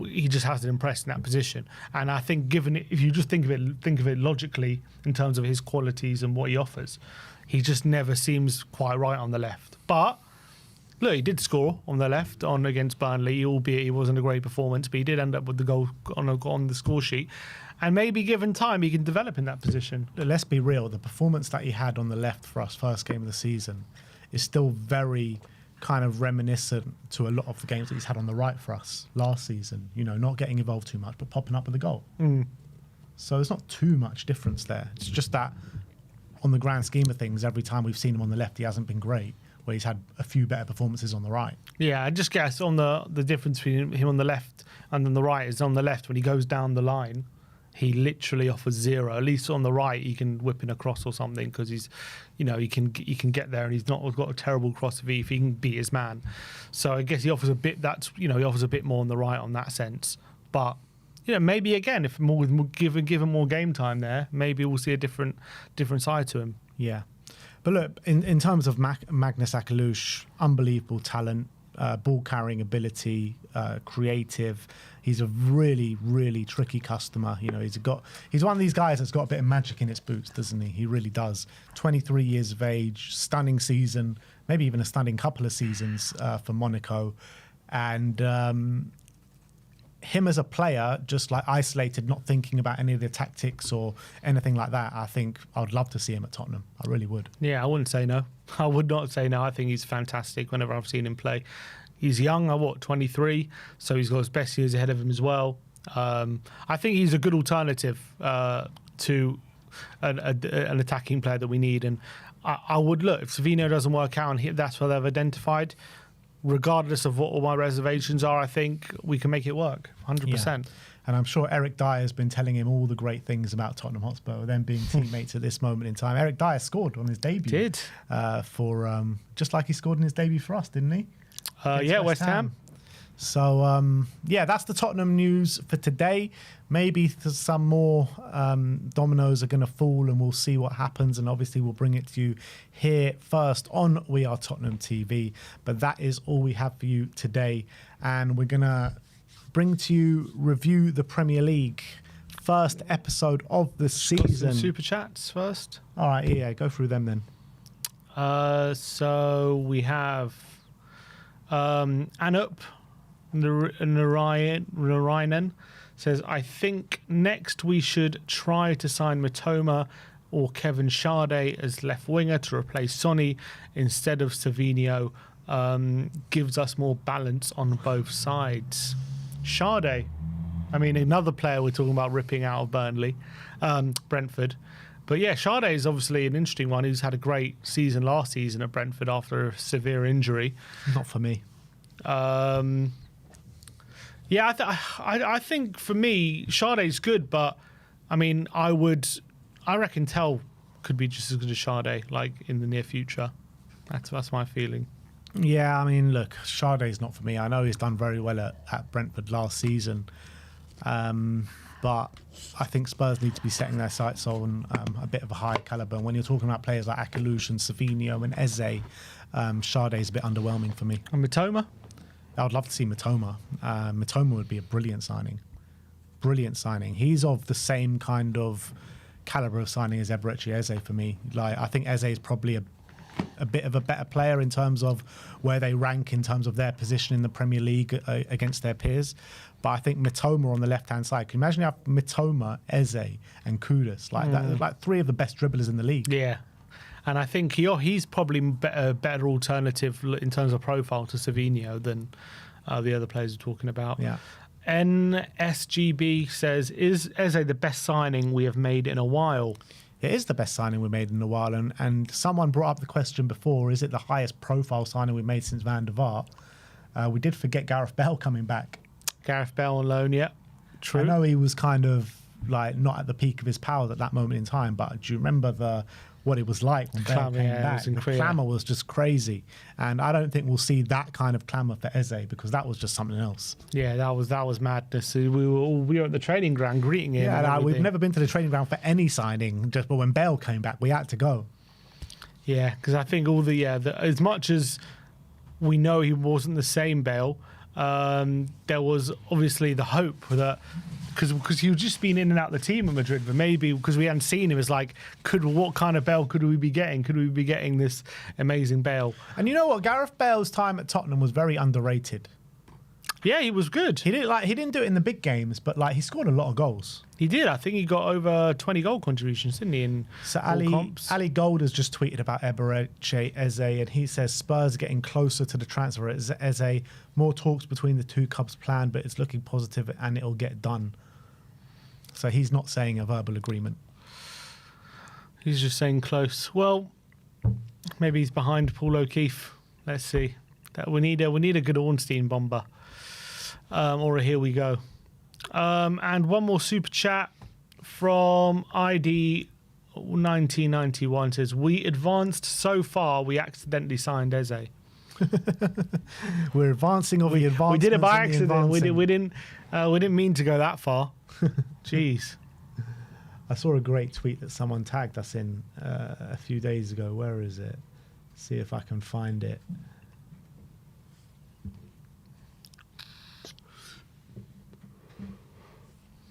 he just hasn't impressed in that position. And I think, if you just think of it logically in terms of his qualities and what he offers, he just never seems quite right on the left. But look, he did score on the left against Burnley, albeit it wasn't a great performance, but he did end up with the goal on the score sheet. And maybe given time, he can develop in that position. Let's be real. The performance that he had on the left for us first game of the season is still very kind of reminiscent to a lot of the games that he's had on the right for us last season. Not getting involved too much, but popping up with a goal. So there's not too much difference there. It's just that on the grand scheme of things, every time we've seen him on the left, he hasn't been great, where he's had a few better performances on the right. Yeah, I just guess on the difference between him on the left and on the right is on the left when he goes down the line, he literally offers zero. At least on the right, he can whip in a cross or something because he's, he can get there, and he's not got a terrible cross if he can beat his man. So I guess he offers a bit. He offers a bit more on the right on that sense. But maybe again, if given more game time there, maybe we'll see a different side to him. Yeah, but look, in terms of Magnus Akilush, unbelievable talent. Ball carrying ability, creative. He's a really, really tricky customer. He's one of these guys that's got a bit of magic in his boots, doesn't he? He really does. 23 years of age, stunning season, maybe even a stunning couple of seasons for Monaco, and him as a player, just like isolated, not thinking about any of the tactics or anything like that. I think I'd love to see him at Tottenham. I really would. Yeah, I wouldn't say no. I would not say no. I think he's fantastic whenever I've seen him play. He's young, 23, so he's got his best years ahead of him as well. I think he's a good alternative to an attacking player that we need. And I would look, if Savinho doesn't work out and that's what they've identified, regardless of what all my reservations are, I think we can make it work 100%. Yeah. And I'm sure Eric Dyer has been telling him all the great things about Tottenham Hotspur, them being teammates at this moment in time. Eric Dyer scored on his debut. Did. For just like he scored in his debut for us, didn't he? Yeah, West Ham. So, yeah, that's the Tottenham news for today. Maybe some more dominoes are going to fall and we'll see what happens. And obviously we'll bring it to you here first on We Are Tottenham TV. But that is all we have for you today. And we're going to bring to you Review the Premier League. First episode of the season. Super chats first. All right, yeah, go through them then. So we have Anup Narayanan says, I think next we should try to sign Matoma or Kevin Sade as left winger to replace Sonny instead of Savinho. Gives us more balance on both sides. Sade, I mean, another player we're talking about ripping out of Brentford. But yeah, Sade is obviously an interesting one. He's had a great season last season at Brentford after a severe injury. Not for me. Yeah, I think for me, Sade's good, but I mean, I reckon Tell could be just as good as Sade, like in the near future. That's my feeling. Yeah, I mean, look, Sade's not for me. I know he's done very well at Brentford last season, but I think Spurs need to be setting their sights on a bit of a high calibre. And when you're talking about players like Akalush and Savinho and Eze, Sade's a bit underwhelming for me. And Matoma? I would love to see Matoma. Matoma would be a brilliant signing. Brilliant signing. He's of the same kind of calibre of signing as Eberechi Eze for me. Like, I think Eze is probably a bit of a better player in terms of where they rank in terms of their position in the Premier League against their peers. But I think Matoma on the left-hand side. Can you imagine you have Matoma, Eze and Kudus? Like three of the best dribblers in the league. Yeah. And I think he's probably a better alternative in terms of profile to Savinho than the other players we're talking about. Yeah. NSGB says, is Eze the best signing we have made in a while? It is the best signing we've made in a while. And someone brought up the question before, is it the highest profile signing we've made since Van der Vaart? We did forget Gareth Bale coming back. Gareth Bale on loan, yeah. True. I know he was kind of like not at the peak of his powers at that moment in time, but do you remember what it was like when Bale came back? The clamour was just crazy. And I don't think we'll see that kind of clamour for Eze because that was just something else. Yeah, that was madness. We were at the training ground greeting him. Yeah, we've never been to the training ground for any signing, but when Bale came back, we had to go. Yeah, because I think as much as we know he wasn't the same Bale, there was obviously the hope that because he was just been in and out of the team at Madrid, but maybe because we hadn't seen him, it's like, what kind of Bale could we be getting? Could we be getting this amazing Bale? And you know what? Gareth Bale's time at Tottenham was very underrated. Yeah, he was good. He didn't do it in the big games, but he scored a lot of goals. He did. I think he got over 20 goal contributions, didn't he? In Ali Gold has just tweeted about Eberechi Eze, and he says Spurs are getting closer to the transfer as Eze. More talks between the two clubs planned, but it's looking positive and it'll get done. So he's not saying a verbal agreement. He's just saying close. Well, maybe he's behind Paul O'Keefe. Let's see. We need a good Ornstein bomber. Or a here we go. And one more super chat from ID 1991 says, we advanced so far we accidentally signed Eze. We're advancing over the advancement. We did it by accident. We didn't mean to go that far. Jeez. I saw a great tweet that someone tagged us in a few days ago. Where is it? See if I can find it.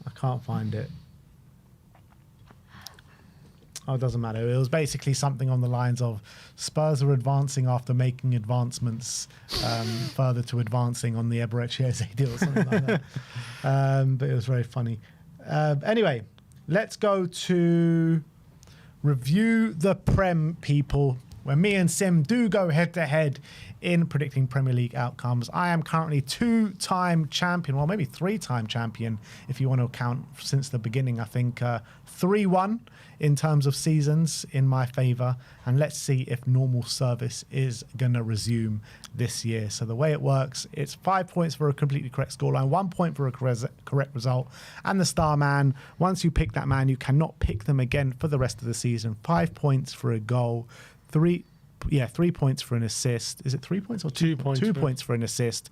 I can't find it. Oh, it doesn't matter. It was basically something on the lines of Spurs are advancing after making advancements further to advancing on the Eberechi Eze deal or something like that. But it was very funny. Anyway, let's go to Review the Prem, people. where me and Sim do go head-to-head in predicting Premier League outcomes. I am currently 2-time champion, well, maybe 3-time champion if you want to count since the beginning. I think 3-1 in terms of seasons in my favour, and let's see if normal service is going to resume this year. So the way it works, it's 5 points for a completely correct scoreline, 1 point for a correct result, and the star man, once you pick that man, you cannot pick them again for the rest of the season. 5 points for a goal, 3 points for an assist. Is it 3 points or 2 points? 2 points for an assist.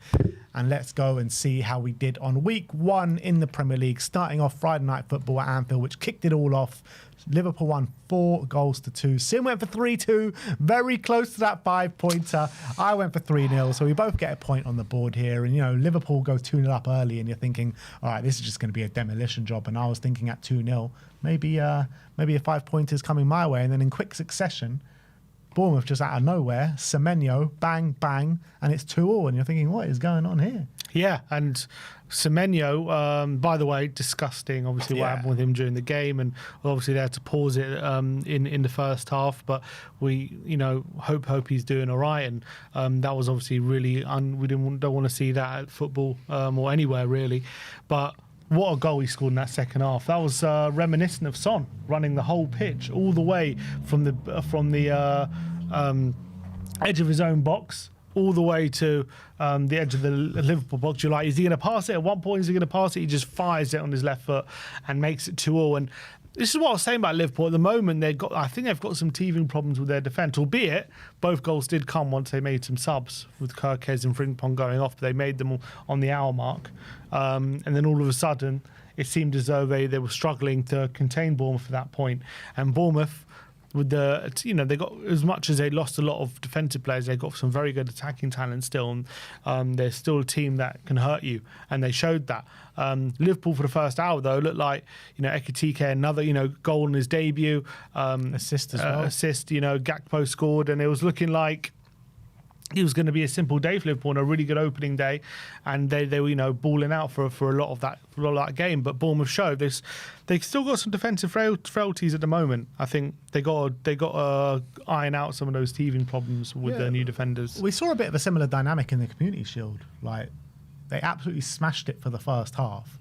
And let's go and see how we did on week 1 in the Premier League, starting off Friday Night Football at Anfield, which kicked it all off. Liverpool won 4-2. Sim went for 3-2, very close to that 5-pointer. I went for 3-0, so we both get a point on the board here. And, you know, Liverpool go 2-0 up early, and you're thinking, all right, this is just going to be a demolition job. And I was thinking at 2-0, maybe a 5-pointer's coming my way. And then in quick succession, Bournemouth just out of nowhere, Savinho, bang, bang, and it's 2-2. And you're thinking, what is going on here? Yeah, and Savinho, by the way, disgusting, obviously, what happened with him during the game, and obviously they had to pause it in the first half, but we, you know, hope he's doing all right, and that was obviously really, we don't want to see that at football or anywhere, really, but what a goal he scored in that second half. That was reminiscent of Son running the whole pitch all the way from the edge of his own box all the way to the edge of the Liverpool box. You're like, is he going to pass it? At one point, is he going to pass it? He just fires it on his left foot and makes it 2-2. And this is what I was saying about Liverpool. At the moment, I think they've got some teething problems with their defence, albeit both goals did come once they made some subs with Kirkez and Frimpong going off, but they made them on the hour mark. And then all of a sudden, it seemed as though they were struggling to contain Bournemouth at that point. And Bournemouth, with they got, as much as they lost a lot of defensive players, they got some very good attacking talent still. And they're still a team that can hurt you, and they showed that. Liverpool for the first hour though looked like, Ekitike, another goal in his debut, assist as well. Gakpo scored, and it was looking like it was going to be a simple day for Liverpool and a really good opening day, and they were balling out for a lot of that game. But Bournemouth showed this. They still got some defensive frailties at the moment. I think they got to iron out some of those teething problems with their new defenders. We saw a bit of a similar dynamic in the Community Shield. Like, they absolutely smashed it for the first half.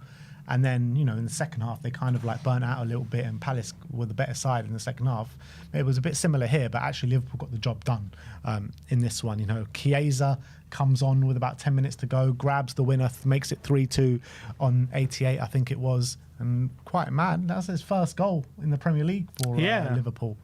And then, in the second half, they kind of burnt out a little bit, and Palace were the better side in the second half. It was a bit similar here, but actually Liverpool got the job done in this one. Chiesa comes on with about 10 minutes to go, grabs the winner, makes it 3-2 on 88, I think it was. And quite mad. That's his first goal in the Premier League for Liverpool.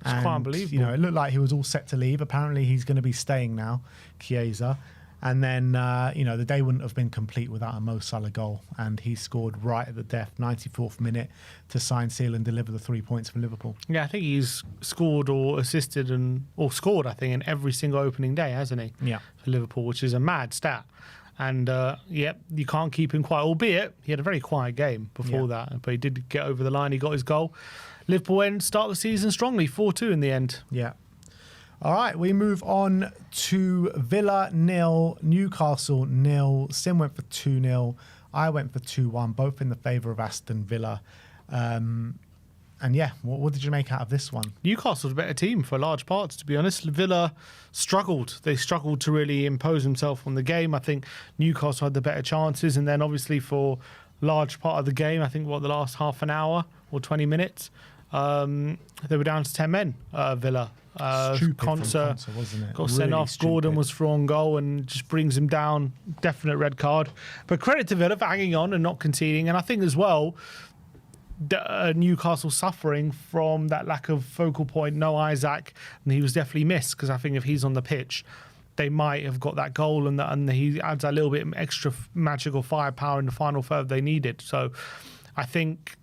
It's quite unbelievable. It looked like he was all set to leave. Apparently he's going to be staying now, Chiesa. And then, the day wouldn't have been complete without a Mo Salah goal. And he scored right at the death, 94th minute, to sign, seal and deliver the 3 points for Liverpool. Yeah, I think he's scored or assisted or scored, I think, in every single opening day, hasn't he? Yeah. For Liverpool, which is a mad stat. And, you can't keep him quiet, albeit he had a very quiet game before that. But he did get over the line. He got his goal. Liverpool start the season strongly, 4-2 in the end. Yeah. All right, we move on to Villa 0, Newcastle 0. Sim went for 2-0. I went for 2-1, both in the favour of Aston Villa. What did you make out of this one? Newcastle's a better team for large parts, to be honest. Villa struggled. They struggled to really impose themselves on the game. I think Newcastle had the better chances. And then obviously for large part of the game, I think, the last half an hour or 20 minutes, they were down to 10 men, Villa. Konsa, wasn't it? Got sent off. Stupid. Gordon was through on goal and just brings him down. Definite red card. But credit to Villa for hanging on and not conceding. And I think as well, Newcastle suffering from that lack of focal point. No Isaac, and he was definitely missed, because I think if he's on the pitch, they might have got that goal, and he adds a little bit extra magical firepower in the final third they needed. So I think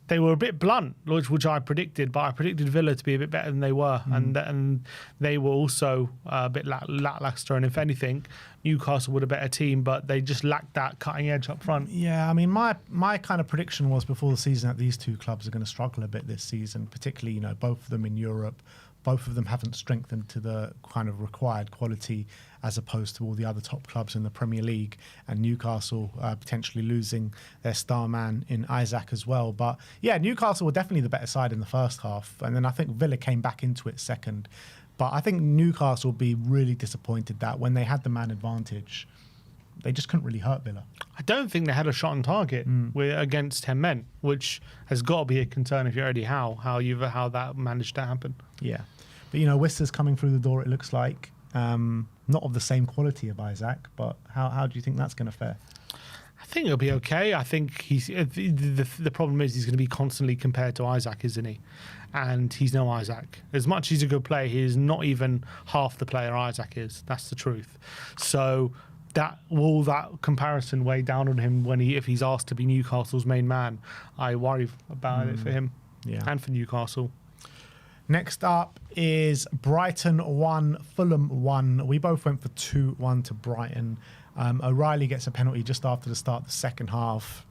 they were a bit blunt, which I predicted, but I predicted Villa to be a bit better than they were, and they were also a bit lackluster. And if anything, Newcastle were a better team, but they just lacked that cutting edge up front. Yeah, I mean, my kind of prediction was before the season that these two clubs are going to struggle a bit this season, particularly both of them in Europe. Both of them haven't strengthened to the kind of required quality as opposed to all the other top clubs in the Premier League, and Newcastle potentially losing their star man in Isaac as well. But yeah, Newcastle were definitely the better side in the first half, and then I think Villa came back into it second. But I think Newcastle will be really disappointed that when they had the man advantage, they just couldn't really hurt Villa. I don't think they had a shot on target against 10 men, which has got to be a concern if you're Eddie Howe, how that managed to happen. Yeah. But, you know, Whistler's coming through the door, it looks like. Not of the same quality of Isaac, but how do you think that's going to fare? I think it'll be okay. I think the problem is he's going to be constantly compared to Isaac, isn't he? And he's no Isaac. As much as he's a good player, he is not even half the player Isaac is. That's the truth. So that comparison weigh down on him if he's asked to be Newcastle's main man? I worry about it for him and for Newcastle. Next up is Brighton 1, Fulham 1. We both went for 2-1 to Brighton. O'Reilly gets a penalty just after the start of the second half.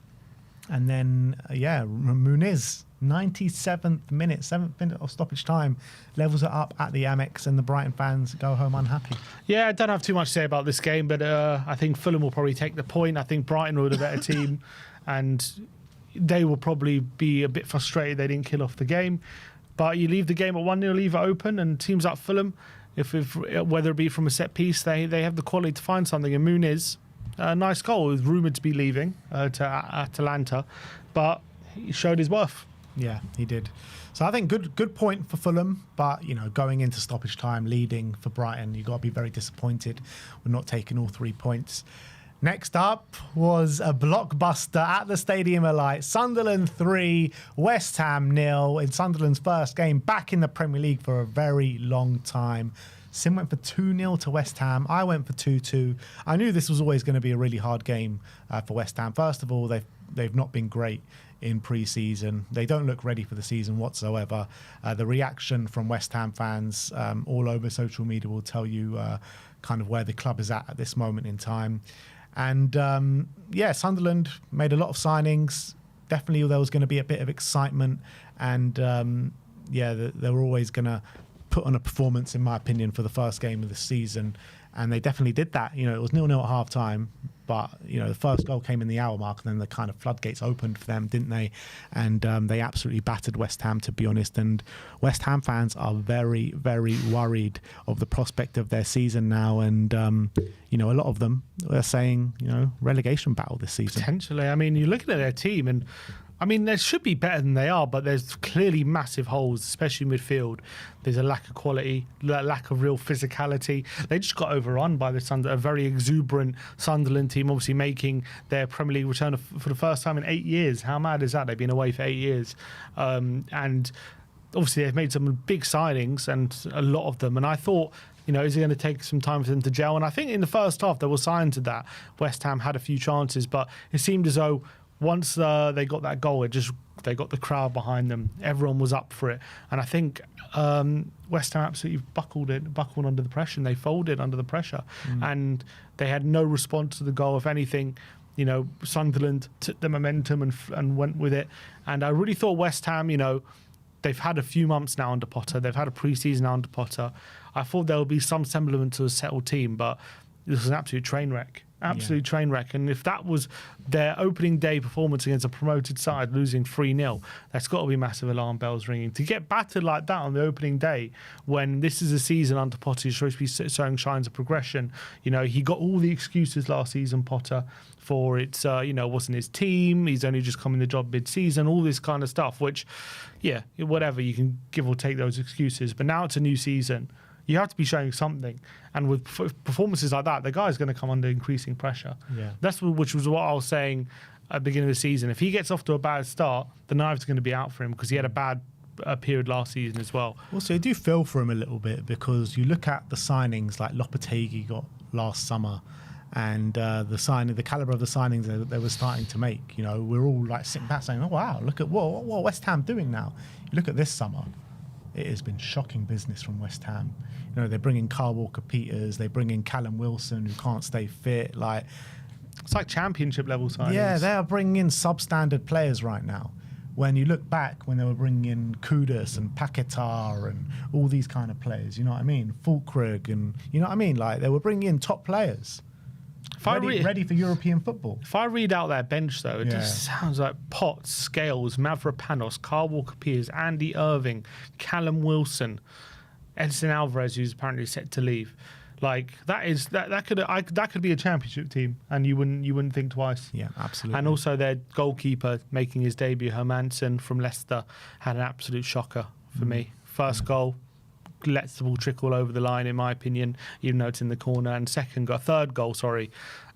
And then, Muniz, 97th minute, 7th minute of stoppage time, levels it up at the Amex, and the Brighton fans go home unhappy. Yeah, I don't have too much to say about this game, but I think Fulham will probably take the point. I think Brighton were the better team, and they will probably be a bit frustrated they didn't kill off the game. But you leave the game at 1-0, leave it open, and teams like Fulham, if whether it be from a set piece, they have the quality to find something. And Muniz, a nice goal, was rumoured to be leaving to Atalanta, but he showed his worth. Yeah, he did. So I think good point for Fulham, but you know, going into stoppage time, leading for Brighton, you've got to be very disappointed with not taking all 3 points. Next up was a blockbuster at the Stadium of Light. Sunderland 3, West Ham 0 in Sunderland's first game back in the Premier League for a very long time. Sim went for 2-0 to West Ham. I went for 2-2. I knew this was always going to be a really hard game for West Ham. First of all, they've not been great in pre-season. They don't look ready for the season whatsoever. The reaction from West Ham fans all over social media will tell you kind of where the club is at this moment in time. And Sunderland made a lot of signings. Definitely there was going to be a bit of excitement. And they were always going to put on a performance, in my opinion, for the first game of the season. And they definitely did that. You know, it was 0-0 at half time, but, you know, the first goal came in the hour mark, and then the kind of floodgates opened for them, didn't they? And they absolutely battered West Ham, to be honest. And West Ham fans are very, very worried of the prospect of their season now. And, you know, a lot of them are saying, you know, relegation battle this season. Potentially. I mean, you're looking at their team, and I mean, they should be better than they are, but there's clearly massive holes, especially midfield. There's a lack of quality, lack of real physicality. They just got overrun by a very exuberant Sunderland team, obviously making their Premier League return for the first time in 8 years. How mad is that? They've been away for 8 years. And obviously they've made some big signings, and a lot of them. And I thought, you know, is it going to take some time for them to gel? And I think in the first half there were signs of that. West Ham had a few chances, but it seemed as though once they got that goal, they got the crowd behind them. Everyone was up for it. And I think West Ham absolutely buckled under the pressure, and they folded under the pressure. And they had no response to the goal. If anything, you know, Sunderland took the momentum and went with it. And I really thought West Ham, you know, they've had a few months now under Potter. They've had a pre-season now under Potter. I thought there would be some semblance to a settled team, but this was an absolute train wreck. Train wreck. And if that was their opening day performance against a promoted side, losing 3-0, that's got to be massive alarm bells ringing. To get battered like that on the opening day, when this is a season under Potter, you're supposed to be showing signs of progression. You know, he got all the excuses last season, Potter, for it's, you know, wasn't his team. He's only just come in the job mid-season, all this kind of stuff, which, yeah, whatever, you can give or take those excuses. But now it's a new season. You have to be showing something, and with performances like that, the guy's going to come under increasing pressure. Yeah, which was what I was saying at the beginning of the season. If he gets off to a bad start, the knife's going to be out for him, because he had a bad period last season as well. Also, I do feel for him a little bit, because you look at the signings like Lopetegui got last summer, and the caliber of the signings they were starting to make. You know, we're all like sitting back saying, "Oh wow, look at what West Ham doing now." You look at this summer. It has been shocking business from West Ham. You know, they bring in Kyle Walker-Peters, they bring in Callum Wilson, who can't stay fit. It's like championship level signings. Yeah, they are bringing in substandard players right now. When you look back, when they were bringing in Kudus and Paquetá and all these kind of players, you know what I mean? Fulkrug, and you know what I mean? Like, they were bringing in top players. Ready for European football. If I read out their bench, though, it just sounds like Potts, Scales, Mavropanos, Kyle Walker-Peters, Andy Irving, Callum Wilson. Edson Alvarez, who's apparently set to leave. Like that could be a championship team, and you wouldn't think twice. Yeah, absolutely. And also their goalkeeper making his debut, Hermansen from Leicester, had an absolute shocker for me. First goal, lets the ball trickle over the line, in my opinion, even though it's in the corner. And third goal,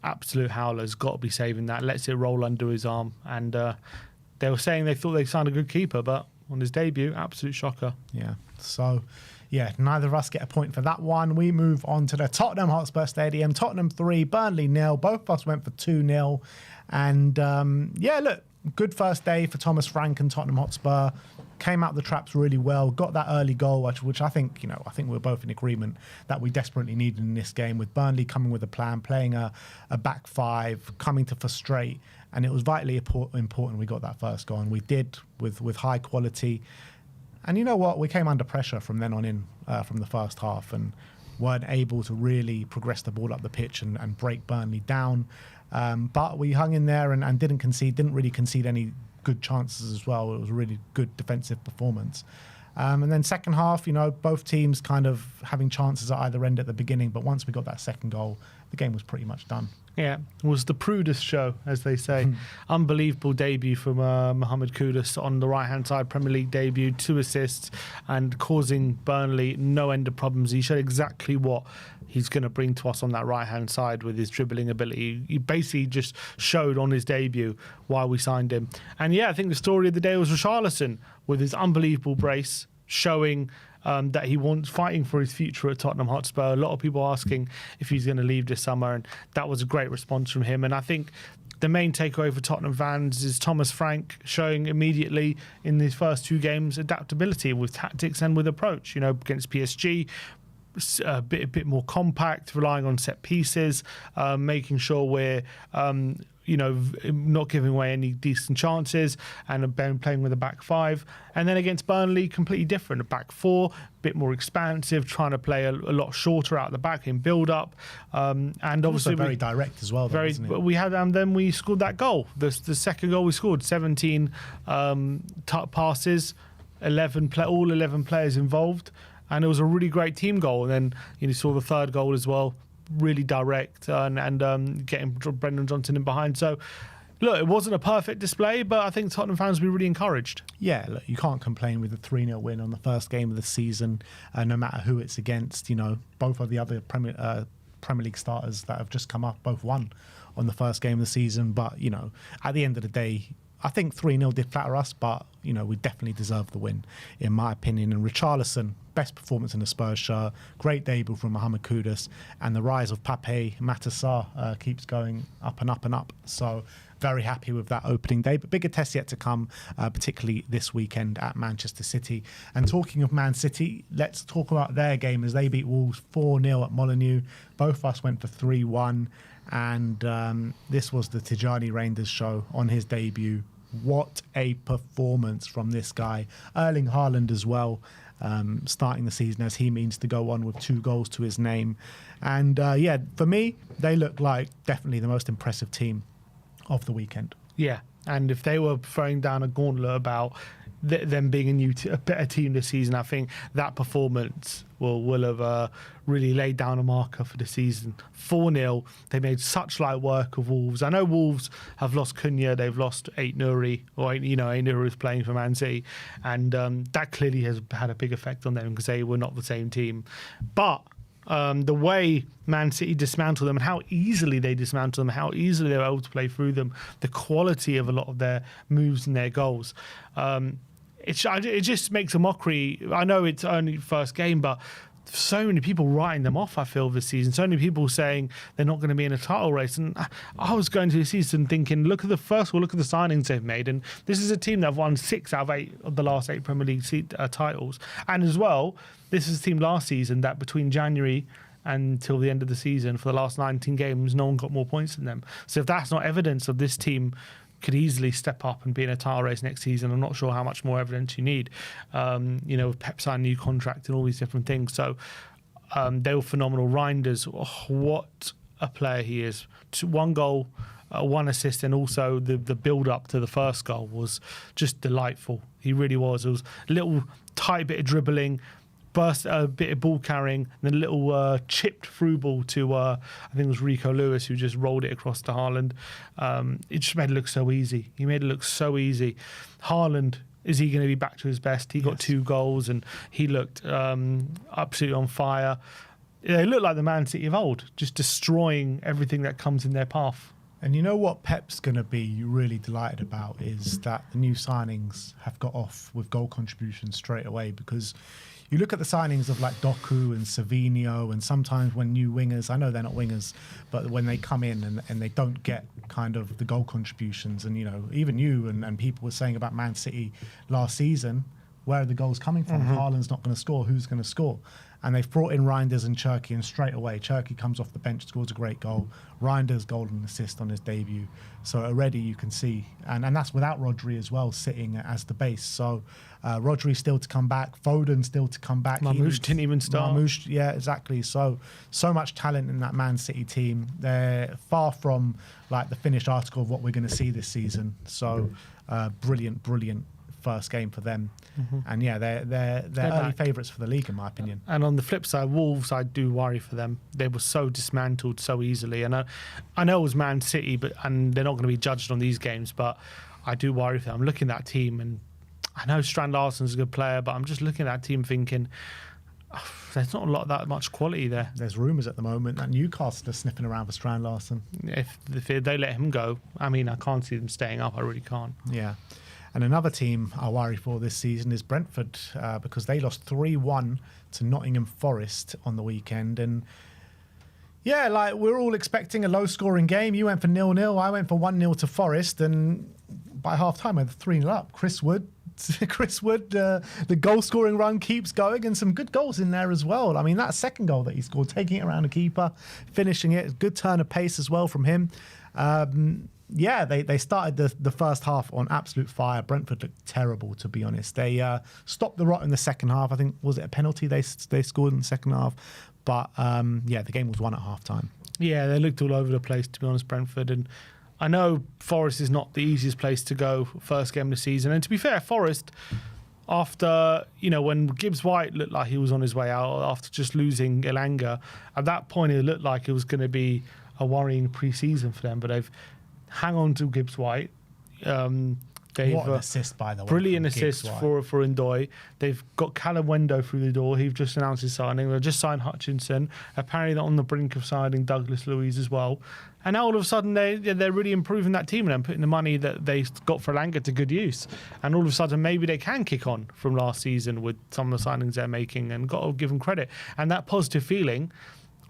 absolute howler's got to be saving that. Lets it roll under his arm. And they were saying they thought they signed a good keeper, but on his debut, absolute shocker. Yeah. So, yeah, neither of us get a point for that one. We move on to the Tottenham Hotspur Stadium. Tottenham 3, Burnley 0. Both of us went for 2-0. And, look, good first day for Thomas Frank and Tottenham Hotspur. Came out the traps really well. Got that early goal, which I think, we're both in agreement that we desperately needed in this game, with Burnley coming with a plan, playing a back five, coming to frustrate. And it was vitally important we got that first goal. And we did with high quality. And you know what? We came under pressure from then on in, from the first half, and weren't able to really progress the ball up the pitch and break Burnley down. But we hung in there and didn't really concede any good chances as well. It was a really good defensive performance. And then second half, both teams kind of having chances at either end at the beginning. But once we got that second goal, the game was pretty much done. Yeah, it was the Prudus show, as they say. Unbelievable debut from Mohamed Kudus on the right-hand side, Premier League debut, 2 assists, and causing Burnley no end of problems. He showed exactly what he's going to bring to us on that right-hand side with his dribbling ability. He basically just showed on his debut why we signed him. And yeah, I think the story of the day was Richarlison with his unbelievable brace, showing that he wants fighting for his future at Tottenham Hotspur. A lot of people asking if he's going to leave this summer, and that was a great response from him. And I think the main takeaway for Tottenham fans is Thomas Frank showing immediately in his first 2 games adaptability with tactics and with approach. Against PSG, a bit more compact, relying on set pieces, making sure we're not giving away any decent chances, and playing with a back 5. And then against Burnley, completely different. A back 4, a bit more expansive, trying to play a lot shorter out the back in build up, and obviously also very direct as well. Isn't it? We had, and then we scored that goal. The second goal we scored, 17 passes, all 11 players involved, and it was a really great team goal. And then you saw the third goal as well. Really direct and getting Brendan Johnson in behind. So, look, it wasn't a perfect display, but I think Tottenham fans will be really encouraged. Yeah, look, you can't complain with a 3-0 win on the first game of the season, no matter who it's against. Both of the other Premier League starters that have just come up both won on the first game of the season. But, at the end of the day, I think 3-0 did flatter us, but, we definitely deserved the win, in my opinion. And Richarlison, best performance in the Spurs shirt, great debut from Mohamed Kudus, and the rise of Pape Matar Sarr keeps going up and up and up. So very happy with that opening day, but bigger tests yet to come, particularly this weekend at Manchester City. And talking of Man City, let's talk about their game as they beat Wolves 4-0 at Molineux. Both of us went for 3-1, and this was the Tijani Reinders show on his debut. What a performance from this guy. Erling Haaland as well, starting the season as he means to go on with 2 goals to his name. And for me, they look like definitely the most impressive team of the weekend. Yeah, and if they were throwing down a gauntlet about them being a better team this season, I think that performance will have really laid down a marker for the season. 4-0, they made such light work of Wolves. I know Wolves have lost Cunha, they've lost Ait-Nouri, Ait-Nouri is playing for Man City, and that clearly has had a big effect on them because they were not the same team. But the way Man City dismantled them and how easily they dismantled them, how easily they were able to play through them, the quality of a lot of their moves and their goals. It just makes a mockery. I know it's only first game, but so many people writing them off, I feel, this season. So many people saying they're not going to be in a title race. And I was going to the season thinking, look at the signings they've made. And this is a team that have won 6 out of 8 of the last 8 Premier League titles. And as well, this is a team last season that between January until the end of the season, for the last 19 games, no one got more points than them. So if that's not evidence of this team could easily step up and be in a title race next season, I'm not sure how much more evidence you need. With Pep signing a new contract and all these different things. So they were phenomenal. Reinders, what a player he is. 1 goal, 1 assist, and also the build-up to the first goal was just delightful. He really was. It was a little tight bit of dribbling, burst a bit of ball carrying, and then a little chipped through ball to I think it was Rico Lewis who just rolled it across to Haaland. It just made it look so easy. He made it look so easy. Haaland, is he going to be back to his best? He got 2 goals and he looked absolutely on fire. They look like the Man City of old, just destroying everything that comes in their path. And you know what Pep's going to be really delighted about is that the new signings have got off with goal contributions straight away, because you look at the signings of like Doku and Savinho, and sometimes when new wingers, I know they're not wingers, but when they come in and they don't get kind of the goal contributions, and, you know, even you and people were saying about Man City last season, where are the goals coming from? Haaland's not going to score. Who's going to score? And they've brought in Reinders and Cherki, and straight away, Cherki comes off the bench, scores a great goal. Reinders golden assist on his debut. So already you can see, and that's without Rodri as well, sitting as the base. So Rodri still to come back, Foden still to come back. Marmoush didn't even start. Marmoush, yeah, exactly. So much talent in that Man City team. They're far from like the finished article of what we're going to see this season. So brilliant first game for them. And yeah, they're early favourites for the league, in my opinion. And on the flip side, Wolves, I do worry for them. They were so dismantled so easily. And I know it was Man City, and they're not going to be judged on these games, but I do worry for them. I'm looking at that team, and I know Strand Larsen's a good player, but I'm just looking at that team thinking, there's not that much quality there. There's rumours at the moment that Newcastle are sniffing around for Strand Larsen. If they let him go, I mean, I can't see them staying up. I really can't. Yeah. And another team I worry for this season is Brentford, because they lost 3-1 to Nottingham Forest on the weekend. And yeah, like, we're all expecting a low-scoring game. You went for 0-0. I went for 1-0 to Forest. And by half-time, we're 3-0 up. Chris Wood, the goal-scoring run keeps going, and some good goals in there as well. I mean, that second goal that he scored, taking it around the keeper, finishing it, good turn of pace as well from him. Yeah, they started the first half on absolute fire. Brentford looked terrible, to be honest. They stopped the rot in the second half. I think, was it a penalty they scored in the second half? But yeah, the game was won at half-time. Yeah, they looked all over the place, to be honest, Brentford. And I know Forest is not the easiest place to go first game of the season. And to be fair, Forest, after, you know, when Gibbs White looked like he was on his way out after just losing Elanga, at that point it looked like it was going to be a worrying pre-season for them. But they've hang on to Gibbs White. What an assist, by the way. Brilliant assist for Ndoye. They've got Calawendo through the door. He's just announced his signing. They've just signed Hutchinson. Apparently they're on the brink of signing Douglas Luiz as well. And now all of a sudden they're really improving that team and putting the money that they got for Elanga to good use. And all of a sudden maybe they can kick on from last season with some of the signings they're making, and got to give them credit. And that positive feeling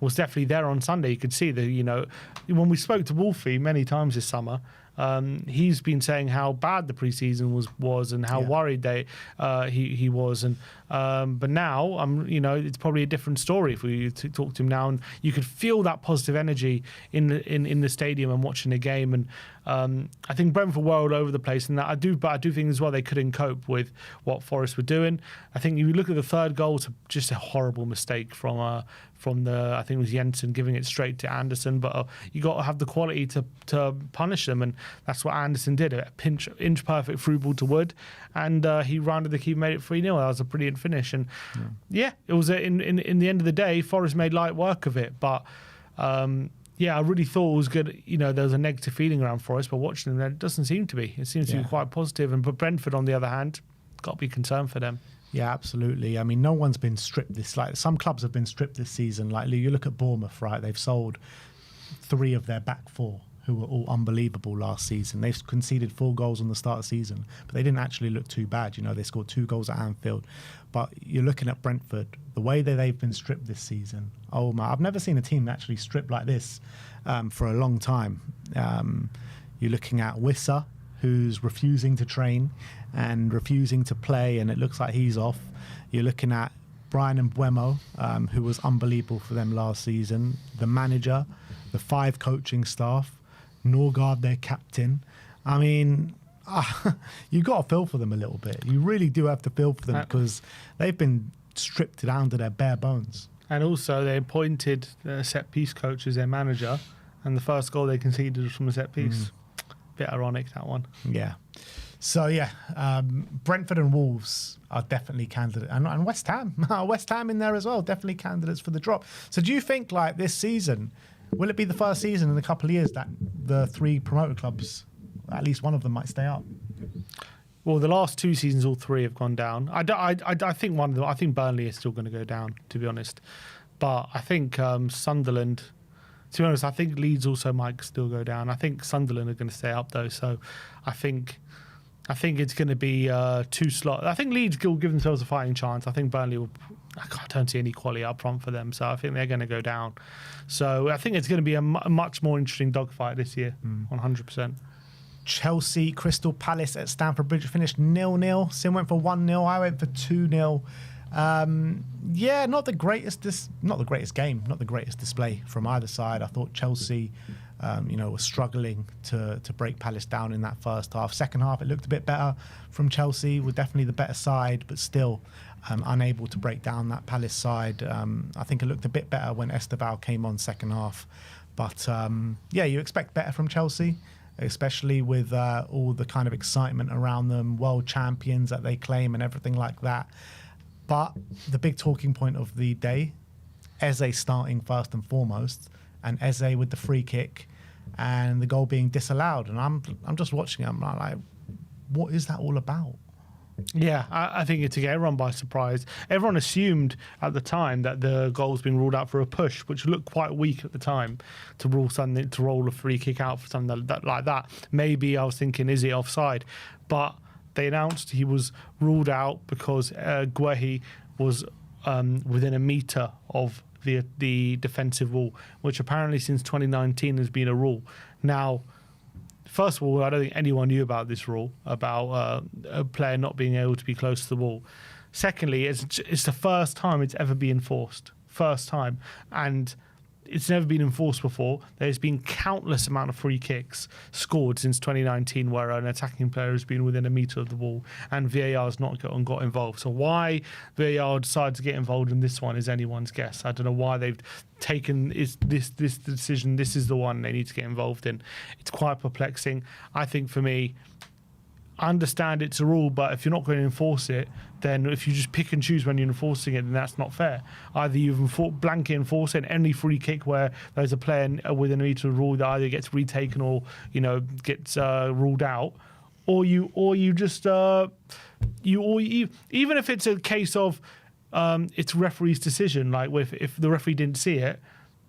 was definitely there on Sunday. You could see that, you know, when we spoke to Wolfie many times this summer, he's been saying how bad the preseason was and how worried he was, and but now you know, it's probably a different story if we talk to him now, and you could feel that positive energy in the stadium and watching the game. And I think Brentford were all over the place, and I do think as well they couldn't cope with what Forest were doing. I think you look at the third goal, it's just a horrible mistake from the, I think it was Jensen, giving it straight to Anderson. But you got to have the quality to punish them, and that's what Anderson did. A inch perfect through ball to Wood, and he rounded the keeper, made it 3-0. That was a brilliant finish. And yeah, it was in the end of the day, Forest made light work of it. But yeah, I really thought it was good. You know, there was a negative feeling around Forest, but watching them, it doesn't seem to be. It seems to be quite positive. And but Brentford, on the other hand, got to be concerned for them. Yeah, absolutely. I mean, no one's been stripped this. Like, some clubs have been stripped this season. Like, you look at Bournemouth, right? They've sold 3 of their back 4, who were all unbelievable last season. They've conceded 4 goals on the start of the season, but they didn't actually look too bad. You know, they scored 2 goals at Anfield. But you're looking at Brentford, the way that they've been stripped this season. Oh my! I've never seen a team actually stripped like this for a long time. You're looking at Wissa, who's refusing to train and refusing to play, and it looks like he's off. You're looking at Brian Mbeumo, who was unbelievable for them last season. The manager, the 5 coaching staff, Norgard, their captain. I mean, you got to feel for them a little bit. You really do have to feel for them, because they've been stripped down to their bare bones. And also, they appointed a set-piece coach as their manager, and the first goal they conceded was from a set-piece. Bit ironic, that one. Yeah. So yeah, Brentford and Wolves are definitely candidates, and West Ham, West Ham in there as well, definitely candidates for the drop. So do you think like this season, will it be the first season in a couple of years that the 3 promoted clubs, at least one of them, might stay up? Well, the last 2 seasons, all 3 have gone down. I think one of them. I think Burnley is still going to go down, to be honest. But I think Sunderland. To be honest, I think Leeds also might still go down. I think Sunderland are going to stay up though. So I think it's going to be 2 slots. I think Leeds will give themselves a fighting chance. I think Burnley will. I don't see any quality up front for them, so I think they're going to go down. So I think it's going to be a much more interesting dogfight this year, 100%. Chelsea, Crystal Palace at Stamford Bridge finished 0-0. Sim went for 1-0. I went for 2-0. Yeah, not the greatest game, not the greatest display from either side. I thought Chelsea, was struggling to break Palace down in that first half. Second half, it looked a bit better from Chelsea. Were definitely the better side, but still unable to break down that Palace side. I think it looked a bit better when Esteval came on second half. But you expect better from Chelsea, especially with all the kind of excitement around them, world champions that they claim and everything like that. But the big talking point of the day, Eze starting first and foremost, and Eze with the free kick and the goal being disallowed. And I'm just watching it. I'm like, what is that all about? Yeah, I think it's to get everyone by surprise. Everyone assumed at the time that the goal was being ruled out for a push, which looked quite weak at the time to roll a free kick out for something like that. Maybe I was thinking, is it offside? But they announced he was ruled out because Guehi was within a metre of the defensive wall, which apparently since 2019 has been a rule. Now, first of all, I don't think anyone knew about this rule, about a player not being able to be close to the wall. Secondly, it's the first time it's ever been enforced. First time. And it's never been enforced before. There's been countless amount of free kicks scored since 2019 where an attacking player has been within a metre of the wall and VAR has not got involved. So why VAR decided to get involved in this one is anyone's guess. I don't know why they've taken this decision. This is the one they need to get involved in. It's quite perplexing. I think for me, I understand it's a rule, but if you're not going to enforce it, then if you just pick and choose when you're enforcing it, then that's not fair. Either you've blanket enforce it, any free kick where there's a player within a metre of rule that either gets retaken or gets ruled out, or you just even if it's a case of it's referee's decision, like if the referee didn't see it.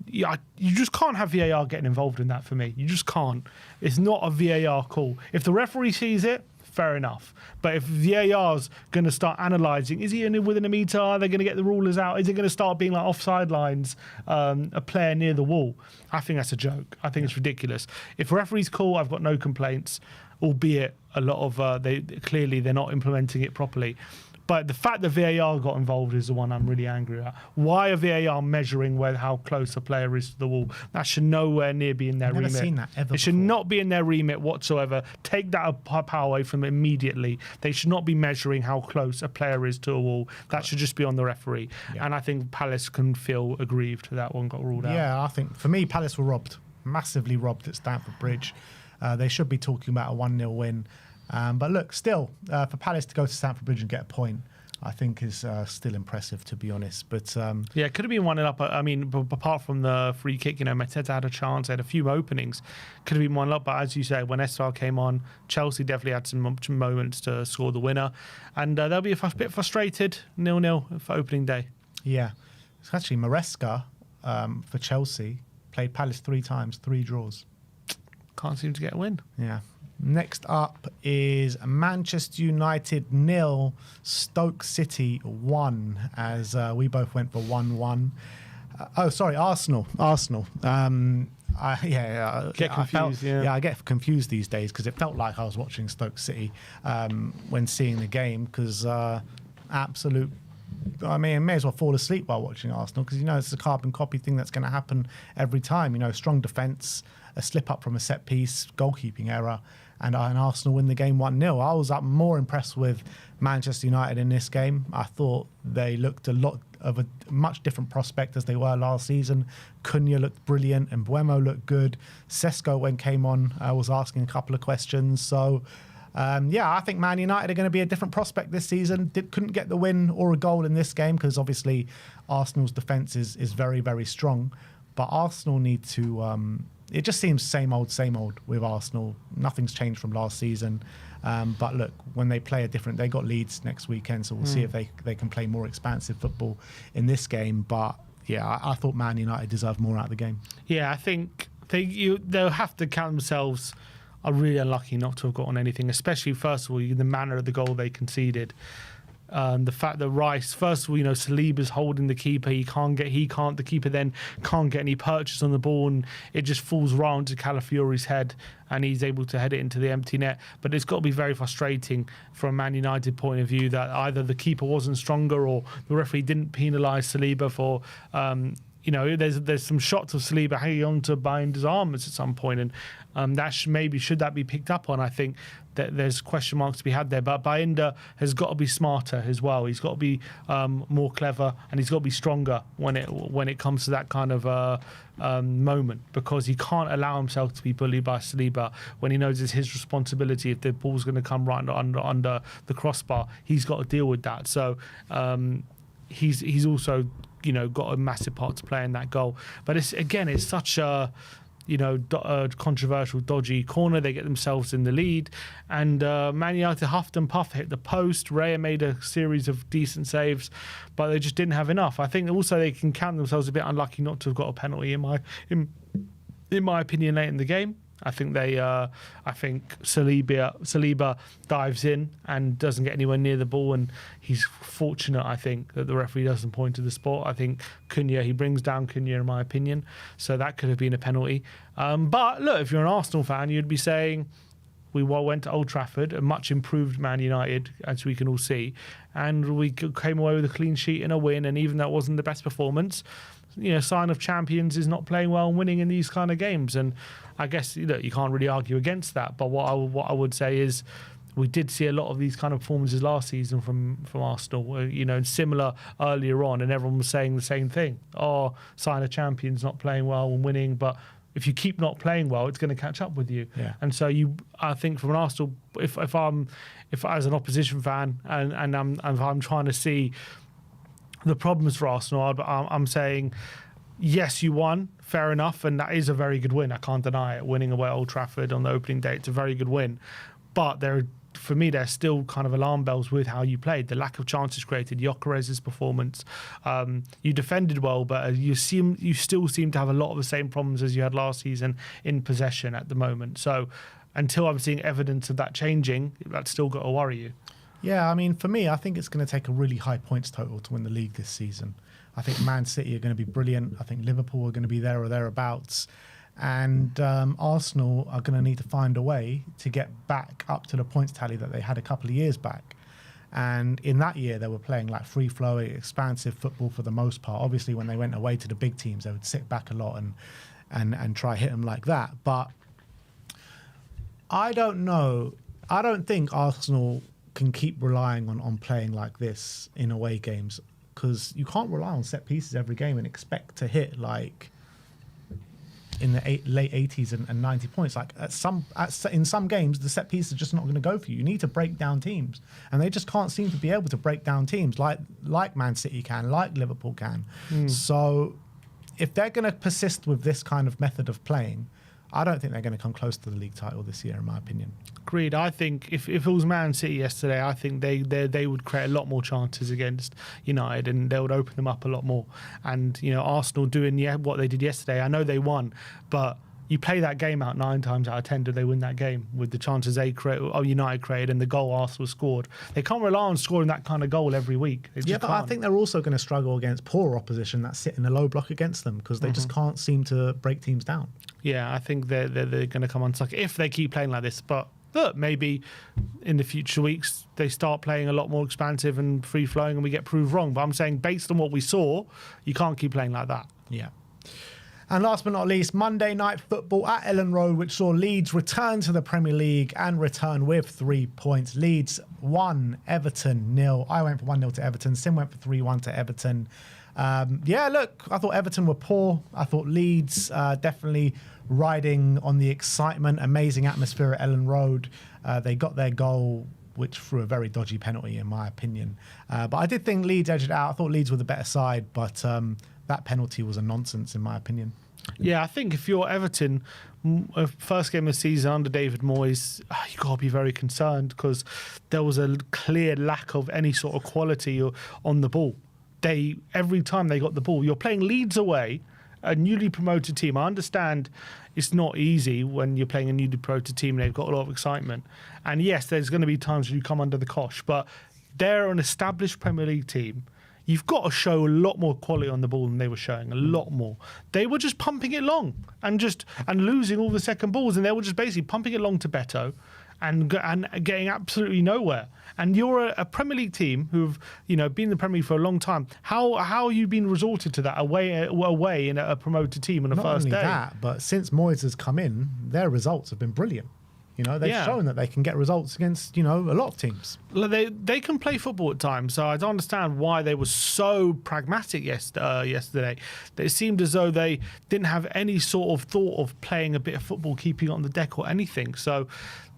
You just can't have VAR getting involved in that for me. You just can't. It's not a VAR call. If the referee sees it, fair enough. But if VAR's going to start analysing, is he within a metre? Are they going to get the rulers out? Is it going to start being like offside lines, a player near the wall? I think that's a joke. I think it's ridiculous. If referees call, I've got no complaints, albeit a lot of they're not implementing it properly. But the fact that VAR got involved is the one I'm really angry at. Why are VAR measuring how close a player is to the wall? That should nowhere near be in their remit. Never seen that ever It should not be in their remit whatsoever. Take that power away from them immediately. They should not be measuring how close a player is to a wall. That should just be on the referee. Yeah. And I think Palace can feel aggrieved that one got ruled out. Yeah, I think for me, Palace were robbed, massively robbed at Stamford Bridge. They should be talking about a 1-0 win. But look, still, for Palace to go to Stamford Bridge and get a point, I think is still impressive, to be honest. But it could have been 1-0 up. I mean, apart from the free kick, Mateta had a chance, had a few openings. Could have been 1-0 up, but as you say, when Esteval came on, Chelsea definitely had some moments to score the winner. And they'll be a bit frustrated, 0-0 for opening day. Yeah. It's actually Maresca for Chelsea, played Palace 3 times, 3 draws. Can't seem to get a win. Yeah. Next up is Manchester United 0, Stoke City 1, as we both went for 1-1. Arsenal. I get confused these days because it felt like I was watching Stoke City when seeing the game because absolute. I mean, I may as well fall asleep while watching Arsenal because, it's a carbon copy thing that's going to happen every time. Strong defence, a slip up from a set piece, goalkeeping error, and Arsenal win the game 1-0. I was more impressed with Manchester United in this game. I thought they looked a lot of a much different prospect as they were last season. Cunha looked brilliant and Buemo looked good. Sesko, when came on, was asking a couple of questions. So, I think Man United are going to be a different prospect this season. Couldn't get the win or a goal in this game because obviously Arsenal's defence is very, very strong. But Arsenal need to... it just seems same old with Arsenal. Nothing's changed from last season. But look, when they play they got Leeds next weekend, so we'll see if they can play more expansive football in this game. But yeah, I thought Man United deserved more out of the game. Yeah, I think they'll have to count themselves are really unlucky not to have gotten anything, especially, first of all, the manner of the goal they conceded. The fact that Rice, first of all, Saliba's holding the keeper. The keeper then can't get any purchase on the ball, and it just falls round to Calafiori's head, and he's able to head it into the empty net. But it's got to be very frustrating from a Man United point of view that either the keeper wasn't stronger or the referee didn't penalise Saliba for... there's some shots of Saliba hanging on to Binder's arms at some point, and should that be picked up on? I think that there's question marks to be had there. But Binder has got to be smarter as well. He's got to be more clever, and he's got to be stronger when it comes to that kind of moment, because he can't allow himself to be bullied by Saliba when he knows it's his responsibility. If the ball's going to come right under the crossbar, he's got to deal with that. So he's also got a massive part to play in that goal. But it's such a controversial, dodgy corner. They get themselves in the lead, and Man United huffed and puffed, hit the post. Raya made a series of decent saves, but they just didn't have enough. I think also they can count themselves a bit unlucky not to have got a penalty in my opinion late in the game. I think Saliba dives in and doesn't get anywhere near the ball, and he's fortunate, I think, that the referee doesn't point to the spot. I think he brings down Cunha, in my opinion, so that could have been a penalty. But look, if you're an Arsenal fan, you'd be saying, we went to Old Trafford, a much improved Man United, as we can all see, and we came away with a clean sheet and a win, and even though it wasn't the best performance, sign of champions is not playing well and winning in these kind of games. And I guess you can't really argue against that. But what I would say is we did see a lot of these kind of performances last season from Arsenal, and similar earlier on, and everyone was saying the same thing. Oh, sign of champions not playing well and winning, but if you keep not playing well, it's going to catch up with you. Yeah. And so I think from an Arsenal, if as an opposition fan and I'm trying to see the problems for Arsenal, I'm saying, yes, you won, fair enough, and that is a very good win. I can't deny it. Winning away at Old Trafford on the opening day, it's a very good win. But for me, there's still kind of alarm bells with how you played. The lack of chances created, Gyökeres's performance. You defended well, but you still seem to have a lot of the same problems as you had last season in possession at the moment. So until I'm seeing evidence of that changing, that's still got to worry you. Yeah, I mean, for me, I think it's going to take a really high points total to win the league this season. I think Man City are going to be brilliant. I think Liverpool are going to be there or thereabouts. And Arsenal are going to need to find a way to get back up to the points tally that they had a couple of years back. And in that year, they were playing like free-flowing, expansive football for the most part. Obviously, when they went away to the big teams, they would sit back a lot and try hit them like that. But I don't know. I don't think Arsenal can keep relying on playing like this in away games, because you can't rely on set pieces every game and expect to hit like in the late 80s and 90 points. Like in some games, the set piece is just not going to go for you. You need to break down teams, and they just can't seem to be able to break down teams like Man City can, like Liverpool can. So if they're going to persist with this kind of method of playing, I don't think they're going to come close to the league title this year, in my opinion. Agreed. I think if it was Man City yesterday, I think they would create a lot more chances against United, and they would open them up a lot more. And Arsenal doing what they did yesterday, I know they won, but you play that game out 9 times out of 10, do they win that game with the chances United created and the goal Arsenal scored? They can't rely on scoring that kind of goal every week. But I think they're also going to struggle against poor opposition that sit in a low block against them, because they just can't seem to break teams down. Yeah, I think they're going to come unstuck if they keep playing like this. But look, maybe in the future weeks they start playing a lot more expansive and free-flowing and we get proved wrong. But I'm saying based on what we saw, you can't keep playing like that. Yeah. And last but not least, Monday Night Football at Ellen Road, which saw Leeds return to the Premier League and return with 3 points. Leeds 1, Everton 0. I went for 1-0 to Everton. Sim went for 3-1 to Everton. Look, I thought Everton were poor. I thought Leeds definitely riding on the excitement, amazing atmosphere at Ellen Road. They got their goal, which threw a very dodgy penalty, in my opinion. But I did think Leeds edged it out. I thought Leeds were the better side, but that penalty was a nonsense, in my opinion. Yeah, I think if you're Everton, first game of the season under David Moyes, you got to be very concerned because there was a clear lack of any sort of quality on the ball. Every time they got the ball, you're playing Leeds away, a newly promoted team. I understand it's not easy when you're playing a newly promoted team and they've got a lot of excitement. And yes, there's going to be times when you come under the cosh, but they're an established Premier League team. You've got to show a lot more quality on the ball than they were showing, a lot more. They were just pumping it long and losing all the second balls, and they were just basically pumping it long to Beto and getting absolutely nowhere. And you're a Premier League team who've been in the Premier League for a long time. How are you being resorted to that away in a promoted team on the first day? Not only that, but since Moyes has come in, their results have been brilliant. They've shown that they can get results against, a lot of teams. They can play football at times, so I don't understand why they were so pragmatic yesterday. It seemed as though they didn't have any sort of thought of playing a bit of football, keeping it on the deck or anything. So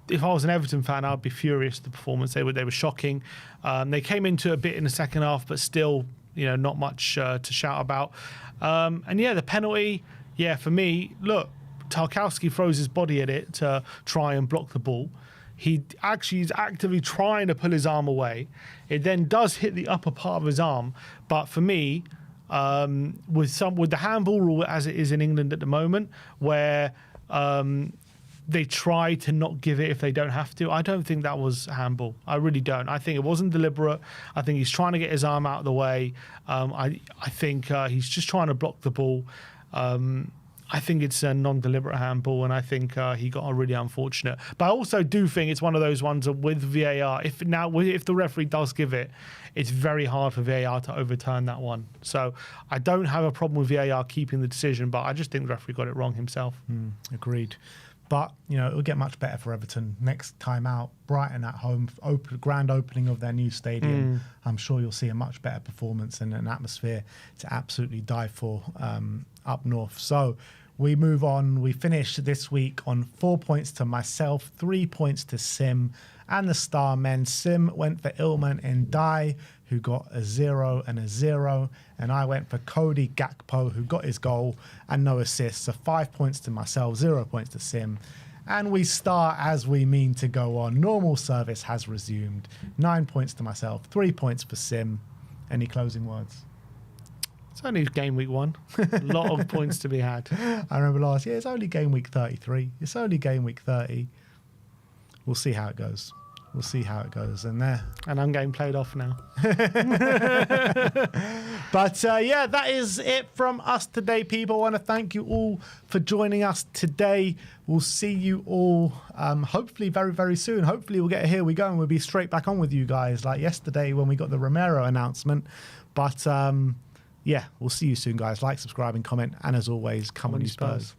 if I was an Everton fan, I'd be furious at the performance. They were shocking. They came into a bit in the second half, but still, not much to shout about. The penalty, for me, look, Tarkowski throws his body at it to try and block the ball. He actually is actively trying to pull his arm away. It then does hit the upper part of his arm. But for me, with the handball rule as it is in England at the moment, where they try to not give it if they don't have to, I don't think that was handball. I really don't. I think it wasn't deliberate. I think he's trying to get his arm out of the way. I think he's just trying to block the ball. I think it's a non-deliberate handball, and I think he got a really unfortunate. But I also do think it's one of those ones with VAR. If the referee does give it, it's very hard for VAR to overturn that one. So I don't have a problem with VAR keeping the decision, but I just think the referee got it wrong himself. Agreed. But, it'll get much better for Everton next time out. Brighton at home, grand opening of their new stadium. I'm sure you'll see a much better performance and an atmosphere to absolutely die for up north. So we move on. We finish this week on 4 points to myself, 3 points to Sim and the Star Men. Sim went for Ilman Ndiaye, who got a 0 and a 0. And I went for Cody Gakpo, who got his goal and no assists. So 5 points to myself, 0 points to Sim. And we start as we mean to go on. Normal service has resumed. 9 points to myself, 3 points for Sim. Any closing words? It's only game week 1. A lot of points to be had. I remember last year, it's only game week 33. It's only game week 30. We'll see how it goes. We'll see how it goes. And I'm getting played off now. But that is it from us today, people. I want to thank you all for joining us today. We'll see you all hopefully very, very soon. Hopefully we'll get a Here We Go and we'll be straight back on with you guys like yesterday when we got the Romero announcement. But we'll see you soon, guys. Like, subscribe and comment. And as always, come on you Spurs.